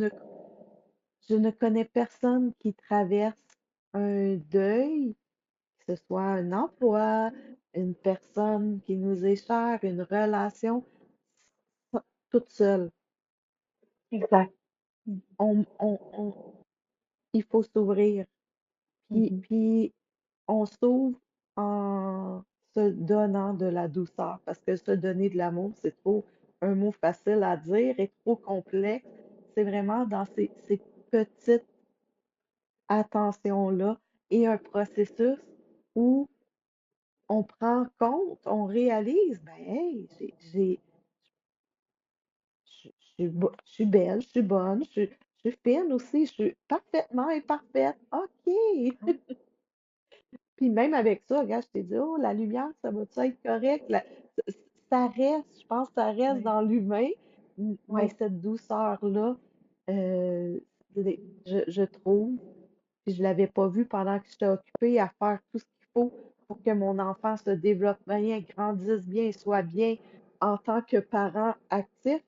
ne connais personne qui traverse un deuil, que ce soit un emploi, une personne qui nous est chère, une relation, toute seule.
Exact.
On, il faut s'ouvrir.
Mhm.
Puis on s'ouvre en se donnant de la douceur, parce que se donner de l'amour, c'est trop un mot facile à dire et trop complexe. C'est vraiment dans ces petites attentions-là et un processus où on prend compte, on réalise, ben hey, je suis belle, je suis bonne, je suis fine aussi, je suis parfaitement imparfaite. OK.
Ouais.
Puis même avec ça, regarde, je t'ai dit, oh, la lumière, ça va-tu être correct? Ça reste, je pense que ça reste
Ouais.
dans l'humain, mais
Ouais.
cette douceur-là, je trouve, puis je l'avais pas vue pendant que j'étais occupée à faire tout ce qu'il faut pour que mon enfant se développe bien, grandisse bien, soit bien en tant que parent actif,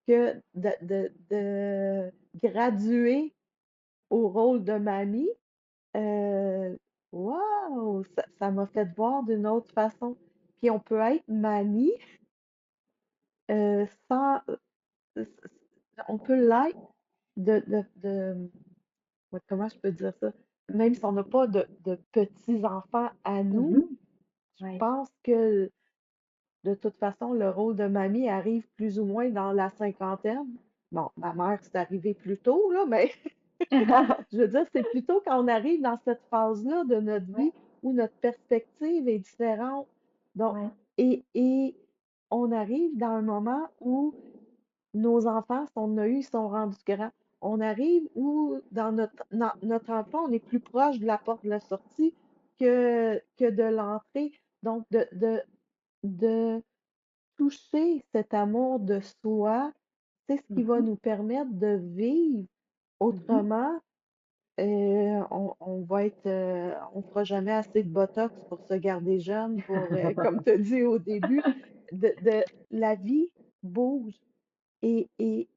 que de graduer au rôle de mamie. Waouh! Ça m'a fait voir d'une autre façon. Puis on peut être mamie sans. On peut l'être de. Ouais, comment je peux dire ça? Même si on n'a pas de petits-enfants à nous,
Mhm.
je
Ouais.
pense que de toute façon, le rôle de mamie arrive plus ou moins dans la cinquantaine. Bon, ma mère, c'est arrivé plus tôt, là, mais je veux dire, c'est plutôt quand on arrive dans cette phase-là de notre
Ouais.
vie où notre perspective est différente. Donc,
Ouais.
et on arrive dans un moment où nos enfants, si on a eu, sont rendus grands. On arrive où, notre emploi, on est plus proche de la porte de la sortie que de l'entrée. Donc, de toucher cet amour de soi, c'est ce qui va
Mhm.
nous permettre de vivre
Mhm.
autrement. On va être, on fera jamais assez de botox pour se garder jeune, pour, comme tu as dit au début, la vie bouge et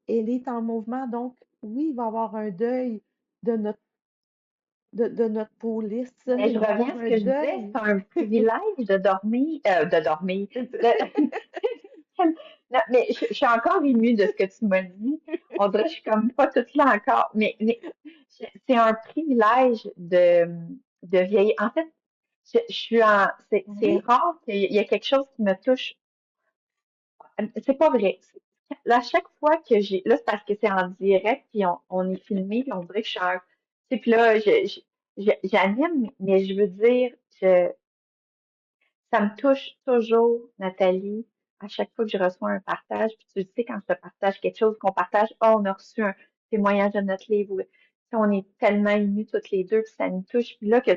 elle est en mouvement. Donc, oui, il va y avoir un deuil de de notre peau lisse,
Mais je
il va y
reviens
avoir
à ce
un
que je disais,
deuil.
c'est un privilège de dormir, de- Non, mais je suis encore émue de ce que tu m'as dit. On dirait que je suis comme pas toute là encore, mais c'est un privilège de vieillir. En fait, je suis c'est
Oui.
rare qu'il y ait quelque chose qui me touche. C'est pas vrai. À chaque fois que là, c'est parce que c'est en direct, puis on est filmé, puis on dirait que je suis un, tu sais, puis là, j'anime, mais je veux dire, ça me touche toujours, Nathalie, à chaque fois que je reçois un partage. Puis tu le sais, quand je te partage quelque chose, qu'on partage, oh, on a reçu un témoignage de notre livre. Tu sais, on est tellement émus toutes les deux, puis ça nous touche. Puis là, je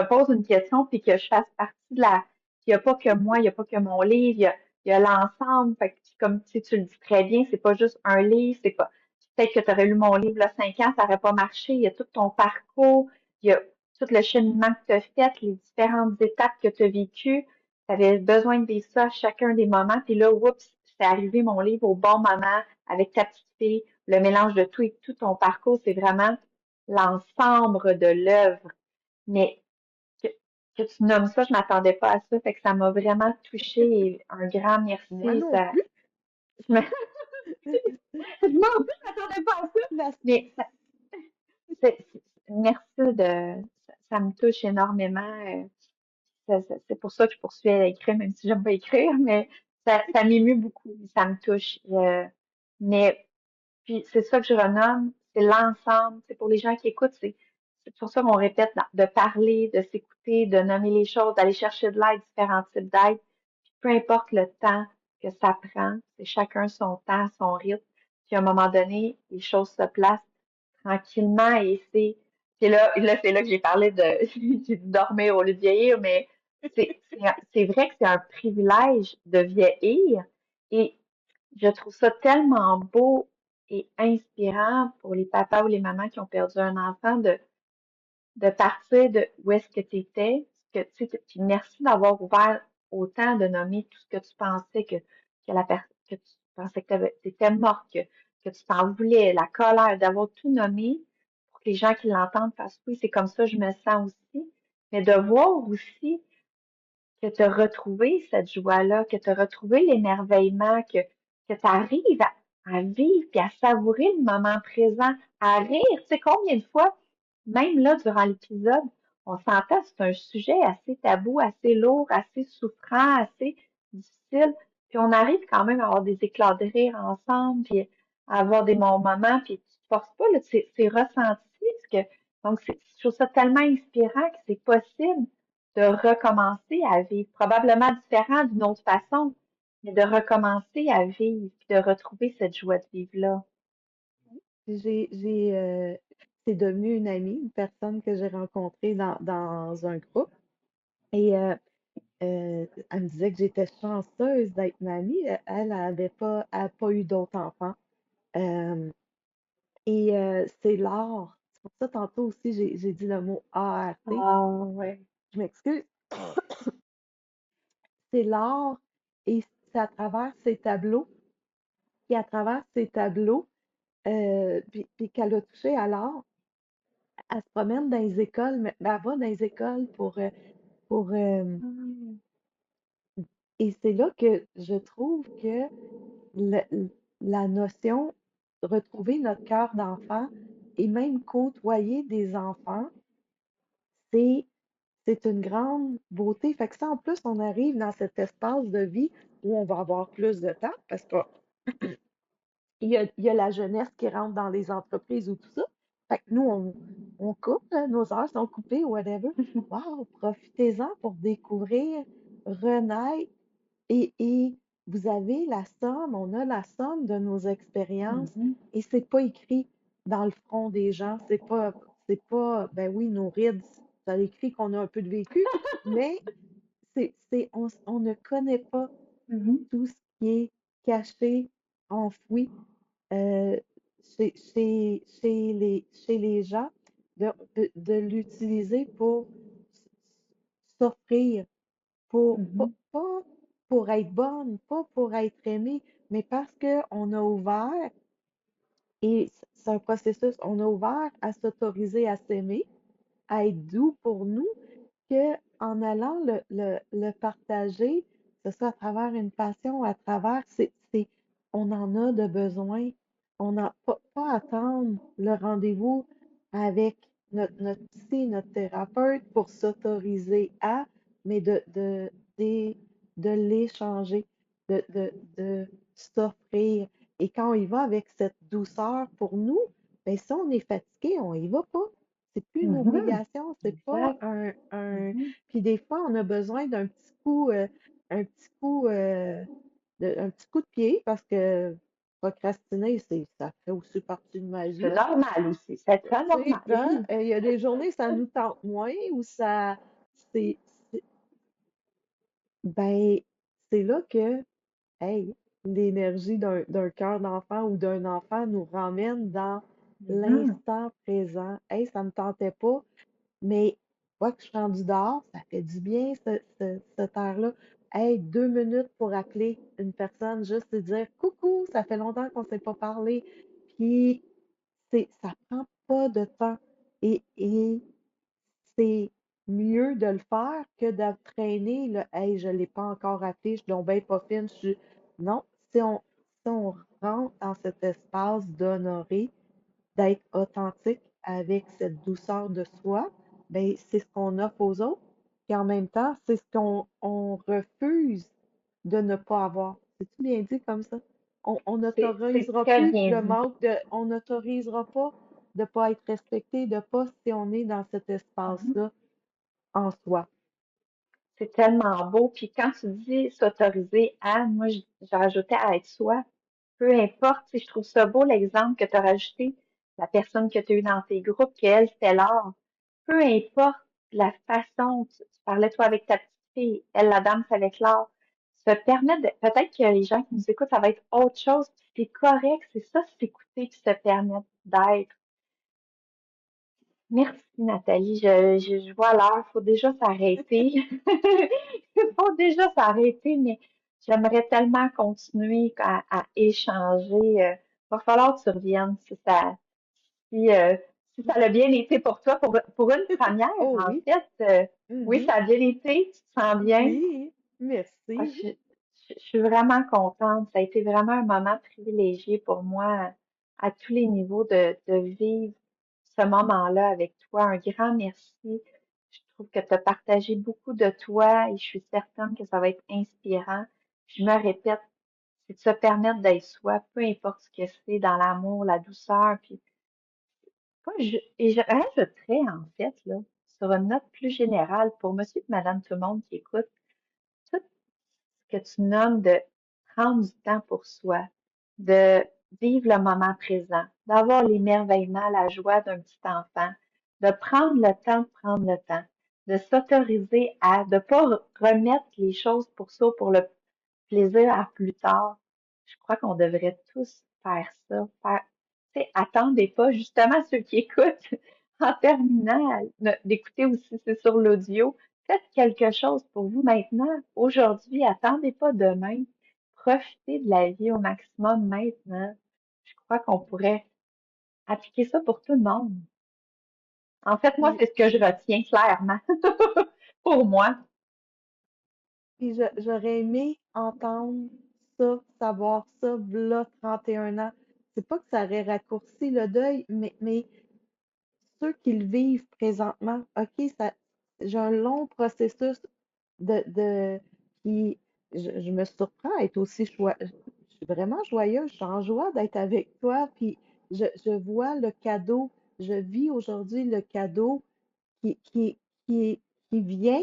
te pose une question, puis que je fasse partie de la. Il n'y a pas que moi, il n'y a pas que mon livre, il y a l'ensemble. Fait que, comme tu sais, tu le dis très bien, c'est pas juste un livre, c'est pas. Peut-être que tu aurais lu mon livre là 5 ans, ça n'aurait pas marché. Il y a tout ton parcours, il y a tout le cheminement que tu as fait, les différentes étapes que tu as vécues. Tu avais besoin de vivre ça à chacun des moments. Puis là, oups, c'est arrivé mon livre au bon moment avec ta petite fille. Le mélange de tout et tout ton parcours, c'est vraiment l'ensemble de l'œuvre. Mais que, que tu nommes ça, je m'attendais pas à ça. Fait que ça m'a vraiment touchée et un grand
Moi
merci.
non plus.
Je me- moi aussi, je m'attendais pas à ça.
La-
Mais merci ça me touche énormément. C'est pour ça que je poursuis à écrire, même si j'aime pas écrire, mais ça m'émue beaucoup, ça me touche. Mais puis c'est ça que je renomme, c'est l'ensemble. C'est pour les gens qui écoutent, c'est pour ça qu'on répète de parler, de s'écouter, de nommer les choses, d'aller chercher de l'aide, différents types d'aide. Puis peu importe le temps que ça prend, c'est chacun son temps, son rythme. Puis à un moment donné, les choses se placent tranquillement et là c'est là que j'ai parlé de j'ai dit dormir au lieu de vieillir, mais c'est vrai que c'est un privilège de vieillir et je trouve ça tellement beau et inspirant pour les papas ou les mamans qui ont perdu un enfant de partir de où est-ce que tu étais, que tu sais, puis merci d'avoir ouvert autant de nommer tout ce que tu pensais que tu pensais que t'étais morte, que tu t'en voulais, la colère, d'avoir tout nommé pour que les gens qui l'entendent fassent oui, c'est comme ça, je me sens aussi. Mais de voir aussi que tu as retrouvé cette joie-là, que tu as retrouvé l'émerveillement, que tu arrives à vivre puis à savourer le moment présent, à rire. Tu sais, combien de fois, même là, durant l'épisode, on s'entend, c'est un sujet assez tabou, assez lourd, assez souffrant, assez difficile. Puis on arrive quand même à avoir des éclats de rire ensemble, puis à avoir des bons moments, puis tu te forces pas, là, c'est ressenti. Donc, je trouve ça tellement inspirant que c'est possible de recommencer à vivre, probablement différent d'une autre façon, mais de recommencer à vivre, puis de retrouver cette joie de vivre-là.
C'est devenu une amie, une personne que j'ai rencontrée dans un groupe. Et elle me disait que j'étais chanceuse d'être mamie. Elle a pas eu d'autres enfants. Euh, c'est l'art. C'est pour ça, tantôt aussi, j'ai dit le mot ART.
Ah, ouais.
Je m'excuse. C'est l'art et c'est à travers ces tableaux, et à travers ces tableaux, puis qu'elle a touché à l'art, elle se promène dans les écoles, mais elle va dans les écoles pour
Mm.
et c'est là que je trouve que le- la notion de retrouver notre cœur d'enfant et même côtoyer des enfants, c'est c'est une grande beauté. Fait que ça, en plus, on arrive dans cet espace de vie où on va avoir plus de temps parce que il y a la jeunesse qui rentre dans les entreprises ou tout ça. Fait que nous, on coupe, là, nos heures sont coupées, whatever. Wow, profitez-en pour découvrir, renaître et vous avez la somme, on a la somme de nos expériences
Mhm.
et c'est pas écrit dans le front des gens. Ben oui, nos rides, ça écrit qu'on a un peu de vécu, mais on ne connaît pas
Mhm.
tout ce qui est caché, enfoui euh, chez les gens, de l'utiliser pour s'offrir,
Mhm.
pas pour être bonne, pas pour être aimée, mais parce qu'on a ouvert, et c'est un processus, on a ouvert à s'autoriser à s'aimer, à être doux pour nous, que en allant le partager, que ce soit à travers une passion, à travers, on en a de besoin. On n'a pas attendre le rendez-vous avec notre psy, notre thérapeute pour s'autoriser à, mais de, de l'échanger, de s'offrir. Et quand on y va avec cette douceur pour nous, ben si on est fatigué, on y va pas. C'est plus une
Mhm.
obligation, c'est pas
Exact.
un.
Mhm.
Puis des fois, on a besoin un petit coup, un petit coup de pied parce que procrastiner, ça fait aussi partie de ma
C'est
vie.
normal aussi, c'est très
Tu sais,
normal.
hein, il y a des journées, ça nous tente moins ou c'est, c'est- ben, c'est là que, hey, l'énergie d'un cœur d'enfant ou d'un enfant nous ramène dans
Mhm.
l'instant présent. Hey, ça me tentait pas. Mais moi que je suis rendue dehors, ça fait du bien, cette heure-là. Hey, 2 minutes pour appeler une personne, juste de dire coucou, ça fait longtemps qu'on ne s'est pas parlé. Puis, ça prend pas de temps. Et c'est mieux de le faire que de traîner, le hey, je ne l'ai pas encore appelé, je suis donc ben pas fine. Non, si on rentre dans cet espace d'honorer, d'être authentique avec cette douceur de soi, ben, c'est ce qu'on offre aux autres. Puis en même temps, c'est ce qu'on refuse de ne pas avoir. C'est-tu bien dit comme ça? On
C'est
n'autorisera
très
plus
bien
le
dit.
manque de, on n'autorisera pas de pas être respecté, de pas si on est dans cet
Mhm.
espace-là en soi.
C'est tellement beau. Puis quand tu dis s'autoriser à, moi, j'ai rajouté à être soi. Peu importe, tu sais, je trouve ça beau l'exemple que tu as rajouté, la personne que tu as eue dans tes groupes, qu'elle, c'était l'art. Peu importe la façon, tu parlais toi avec ta petite fille, elle, la dame, c'est avec l'art. Se permettre de, peut-être que les gens qui nous écoutent, ça va être autre chose, puis c'est correct, c'est ça, s'écouter, puis se permettre d'être. Merci Nathalie, je vois l'heure, faut déjà s'arrêter. Il faut déjà s'arrêter, mais j'aimerais tellement continuer à échanger. Va falloir que tu reviennes si, euh, si ça a bien été pour toi, pour une première,
Oh
en
oui.
fait. Oui,
Mhm.
ça a bien été, tu te sens bien.
Oui.
Ah,
Merci.
je suis vraiment contente. Ça a été vraiment un moment privilégié pour moi à tous les niveaux de vivre ce moment-là avec toi. Un grand merci. Je trouve que tu as partagé beaucoup de toi et je suis certaine que ça va être inspirant. Je me répète, c'est de se permettre d'être soi, peu importe ce que c'est, dans l'amour, la douceur. Puis, et je rajouterais en fait, là, sur une note plus générale, pour monsieur et madame tout le monde qui écoute, tout que tu nommes de prendre du temps pour soi, de vivre le moment présent, d'avoir l'émerveillement, la joie d'un petit enfant, de prendre le temps de prendre le temps, de s'autoriser à ne pas remettre les choses pour ça, pour le plaisir à plus tard. Je crois qu'on devrait tous faire ça. Tu sais, attendez pas, justement, ceux qui écoutent, en terminant, d'écouter aussi, c'est sur l'audio. Faites quelque chose pour vous maintenant, aujourd'hui. Attendez pas demain. Profitez de la vie au maximum maintenant. Je crois qu'on pourrait appliquer ça pour tout le monde. En fait, moi,
Puis,
c'est ce que je retiens clairement pour moi.
puis j'aurais aimé entendre ça, savoir ça, v'là 31 ans. C'est pas que ça aurait raccourci le deuil, mais ceux qui le vivent présentement, OK, ça, j'ai un long processus de qui, je me surprends à être aussi je suis vraiment joyeuse, je suis en joie d'être avec toi, puis je vois le cadeau, je vis aujourd'hui le cadeau qui, qui, qui vient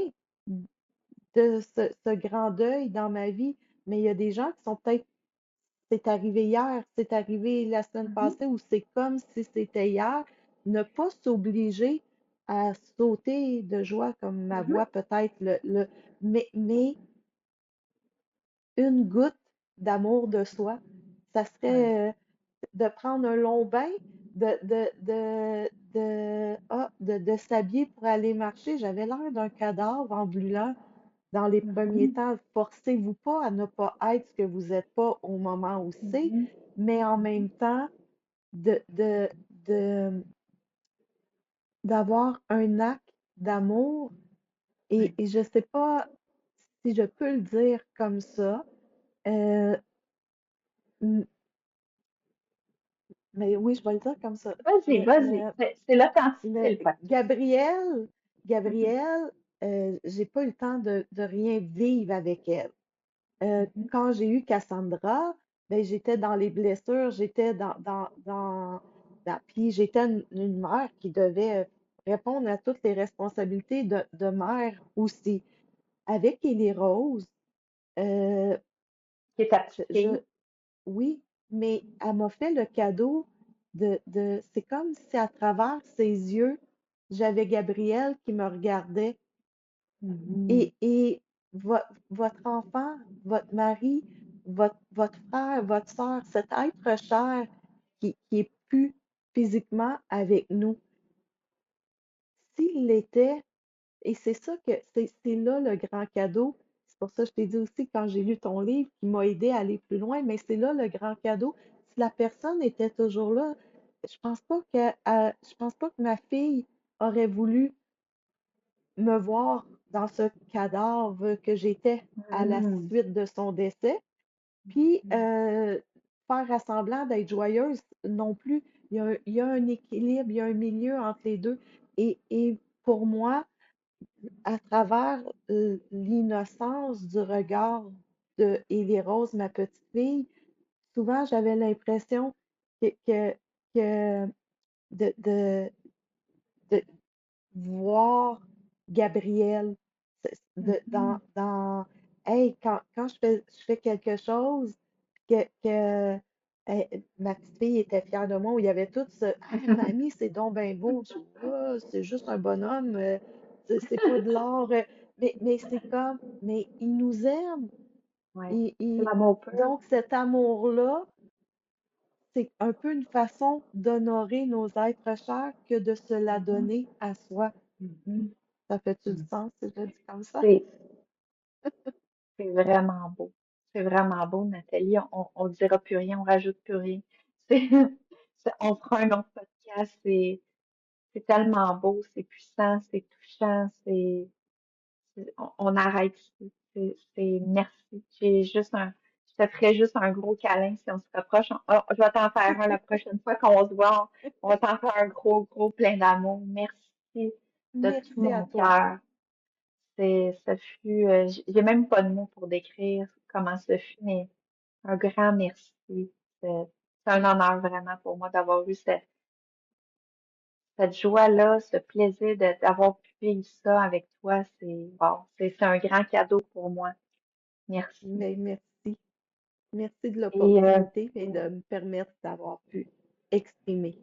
de ce grand deuil dans ma vie, mais il y a des gens qui sont peut-être, c'est arrivé hier, c'est arrivé la semaine
Mhm,
passée, ou c'est comme si c'était hier, ne pas s'obliger à sauter de joie comme ma
mhm,
voix peut-être mais une goutte d'amour de soi, ça
ouais,
serait de prendre un long bain, de s'habiller pour aller marcher. J'avais l'air d'un cadavre ambulant dans les premiers
mhm,
temps. Forcez-vous pas à ne pas être ce que vous n'êtes pas au moment où c'est,
mhm,
mais en
mhm,
même temps, de, de, de- d'avoir un acte d'amour.
ouais.
Et je sais pas si je peux le dire comme ça, euh, m- mais oui, je vais le dire comme ça.
Vas-y,
Le,
vas-y.
le,
C'est l'authenticité,
le-
le podcast.
Gabrielle,
Mhm,
Gabrielle, j'ai pas eu le temps de rien vivre avec elle.
mhm,
Quand j'ai eu Cassandra, ben, j'étais dans les blessures, j'étais puis j'étais une mère qui devait répondre à toutes les responsabilités de mère aussi. Avec Élie Rose, euh,
qui est ta petite
je,
fille.
oui, mais elle m'a fait le cadeau c'est comme si à travers ses yeux, j'avais Gabrielle qui me regardait
Mhm,
et votre enfant, votre mari, votre frère, votre soeur, cet être cher qui est plus physiquement avec nous, s'il l'était, et c'est ça que c'est là le grand cadeau. C'est pour ça que je t'ai dit aussi quand j'ai lu ton livre qui m'a aidé à aller plus loin, mais c'est là le grand cadeau. Si la personne était toujours là, je pense pas que ma fille aurait voulu me voir dans ce cadavre que j'étais à la
mhm,
suite de son décès. Puis
mhm.
faire à semblant d'être joyeuse non plus. Il y a un équilibre, il y a un milieu entre les deux. Et pour moi, à travers l'innocence du regard et les roses, ma petite fille, souvent j'avais l'impression que, que de, de, de voir Gabriel
Mhm.
hey, quand je fais quelque chose que ma petite fille était fière de moi, où il y avait tout ce Hey, mamie, c'est donc ben beau. Je dis, Ah, c'est juste un bonhomme, c'est pas de l'art. Mais c'est comme, mais il nous aime.
Ouais.
Il-
C'est
il-
l'amour pur.
donc cet amour-là, c'est un peu une façon d'honorer nos êtres chers que de se la
Mhm.
donner à soi.
Mhm.
Ça fait-tu du
Mhm.
sens si je le dis comme ça?
C'est, c'est vraiment beau. C'est vraiment beau, Nathalie. On dira plus rien, on rajoute plus rien. C'est, on fera un autre podcast. C'est tellement beau, c'est puissant, c'est touchant, on arrête ici. Merci. Je te ferai juste un gros câlin si on se rapproche. Je vais t'en faire un la prochaine fois qu'on se voit. On va t'en faire un gros, gros plein d'amour. Merci de tout
Merci à
mon
toi.
cœur. Ça fut, j'ai même pas de mots pour décrire comment ce fut, mais un grand merci. C'est un honneur vraiment pour moi d'avoir eu cette joie-là, ce plaisir d'avoir pu vivre ça avec toi. Wow, c'est un grand cadeau pour moi. Merci.
Mais merci. Merci de
Et
l'opportunité et de me permettre d'avoir pu exprimer.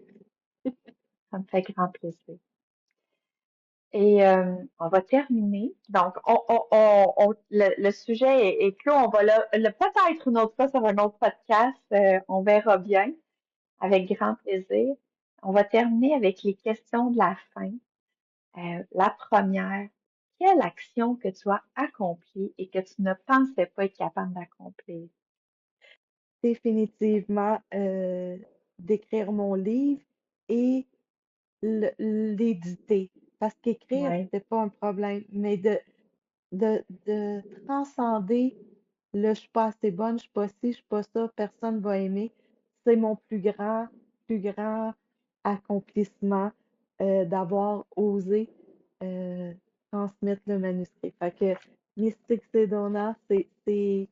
ça me fait grand plaisir. Et on va terminer. Donc, le sujet est clos. On va peut-être une autre fois sur un autre podcast. On verra bien. Avec grand plaisir. On va terminer avec les questions de la fin. La première, quelle action que tu as accomplie et que tu ne pensais pas être capable d'accomplir?
Définitivement, d'écrire mon livre et l'éditer. Parce qu'écrire,
Oui.
c'était pas un problème, mais de transcender le je suis pas assez bonne, je suis pas ci, je suis pas ça, personne va aimer. C'est mon plus grand accomplissement d'avoir osé euh, transmettre le manuscrit. Fait que Mystique Sedona, c'est ce que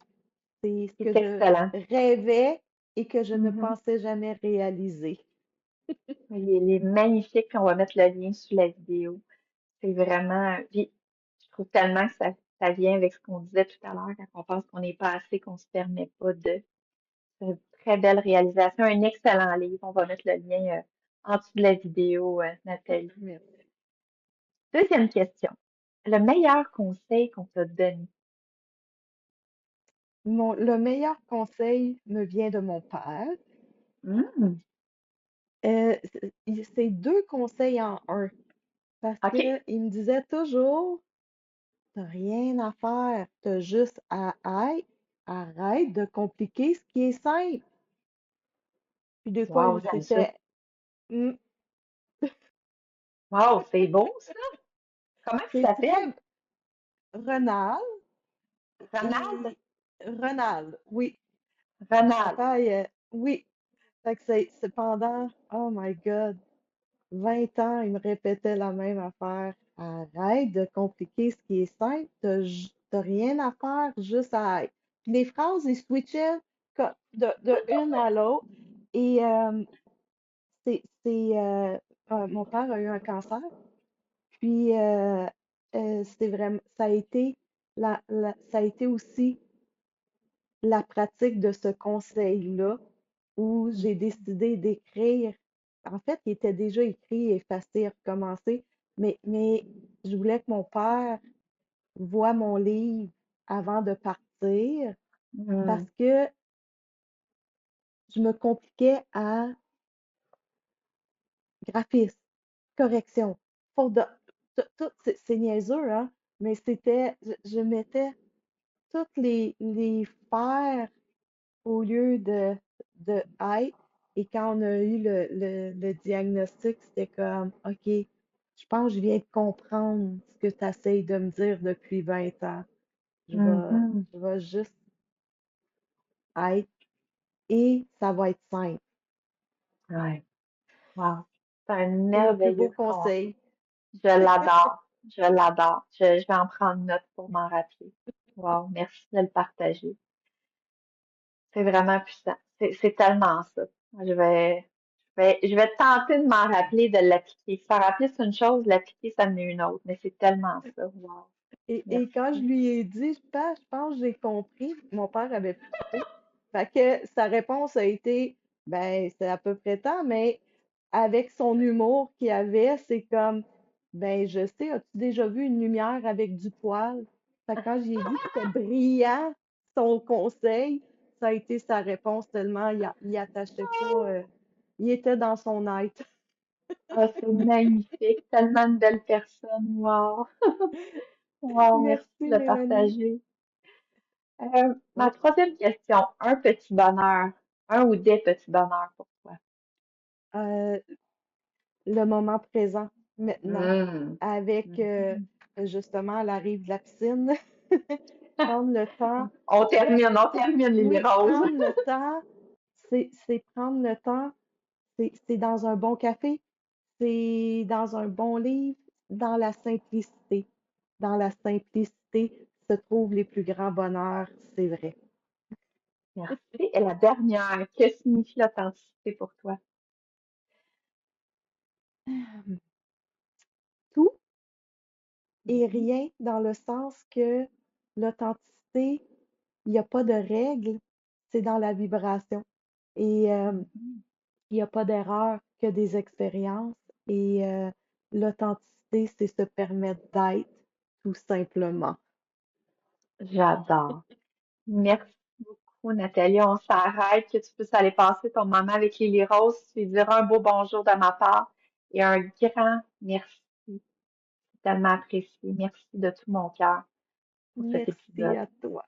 C'est
je
excellent.
rêvais et que je ne
Mhm.
pensais jamais réaliser.
Il est magnifique. On va mettre le lien sous la vidéo. C'est vraiment. Puis, je trouve tellement que ça vient avec ce qu'on disait tout à l'heure, quand on pense qu'on n'est pas assez, qu'on se permet pas de. C'est une très belle réalisation, un excellent livre. On va mettre le lien en dessous de la vidéo, Nathalie.
Merci.
Deuxième question. Le meilleur conseil qu'on t'a donné?
Le meilleur conseil me vient de mon père.
Hmm,
C'est deux conseils en un parce
OK.
que il me disait toujours, t'as rien à faire, t'as juste arrête de compliquer ce qui est simple. Puis des fois,
Wow, j'aime ça.
c'était, Hmm,
Wow, c'est beau, ça. Comment il
c'est
s'appelle?
très Renal
Ronald?
et Renal, oui.
Ronald.
Papa, oui. Fait que c'est pendant, oh my God, 20 ans, il me répétait la même affaire. Arrête de compliquer ce qui est simple. T'as rien à faire, juste à. Puis les phrases, ils switchaient de une à l'autre. Et mon père a eu un cancer. Puis c'est vraiment, ça a été aussi la pratique de ce conseil-là où j'ai décidé d'écrire. En fait, il était déjà écrit, effacé, recommencé, mais je voulais que mon père voie mon livre avant de partir
Hmm,
parce que je me compliquais à graphisme, correction, faute de. Tout, c'est niaiseux, hein? Mais je mettais toutes les faire au lieu de être. Et quand on a eu le diagnostic, c'était comme, OK, je pense que je viens de comprendre ce que tu essayes de me dire depuis 20 ans. Je vais,
mhm.
je vais juste être et ça va être simple.
Ouais. Wow. C'est un
C'est mes plus beaux
merveilleux conseil.
conseils.
Je l'adore. Je l'adore. Je vais en prendre note pour m'en rappeler. Wow. Merci de le partager. C'est vraiment puissant. C'est tellement ça. Je vais tenter de m'en rappeler, de l'appliquer. Se faire rappeler, c'est une chose, l'appliquer, ça en est une autre. Mais c'est tellement ça. Wow.
Et quand je
Merci.
lui ai dit, je pense que j'ai compris, mon père avait plus trop. Fait que sa réponse a été, ben, c'est à peu près temps, mais avec son humour qu'il avait, c'est comme, ben, je sais, as-tu déjà vu une lumière avec du poil? Fait que quand j'ai dit que c'était brillant, son conseil, ça a été sa réponse tellement il attachait pas, il était dans son être.
Ah, c'est magnifique. Tellement de belles personnes. Wow. Wow, merci
Merci,
de
Mélanie.
partager. Ma
Oui.
troisième question. Un petit bonheur. Un ou des petits bonheurs pour toi.
Euh, le moment présent, maintenant,
Hmm.
avec
Mhm.
justement la rive de la piscine. Prendre le temps
On termine, Lily
oui,
Rose.
prendre le temps, c'est prendre le temps, c'est dans un bon café, c'est dans un bon livre, dans la simplicité. Dans la simplicité se trouvent les plus grands bonheurs, c'est vrai.
Merci. Et la dernière, que signifie l'authenticité pour toi?
Tout et
Mhm.
rien dans le sens que l'authenticité, il n'y a pas de règle, c'est dans la vibration. Et
Mhm.
il n'y a pas d'erreur que des expériences. Et l'authenticité, c'est se permettre d'être, tout simplement.
J'adore. Merci beaucoup, Nathalie. On s'arrête, que tu puisses aller passer ton moment avec Lily Rose. Tu lui diras un beau bonjour de ma part et un grand merci. C'est tellement apprécié. Merci de tout mon cœur pour cet
Merci
épisode.
à toi.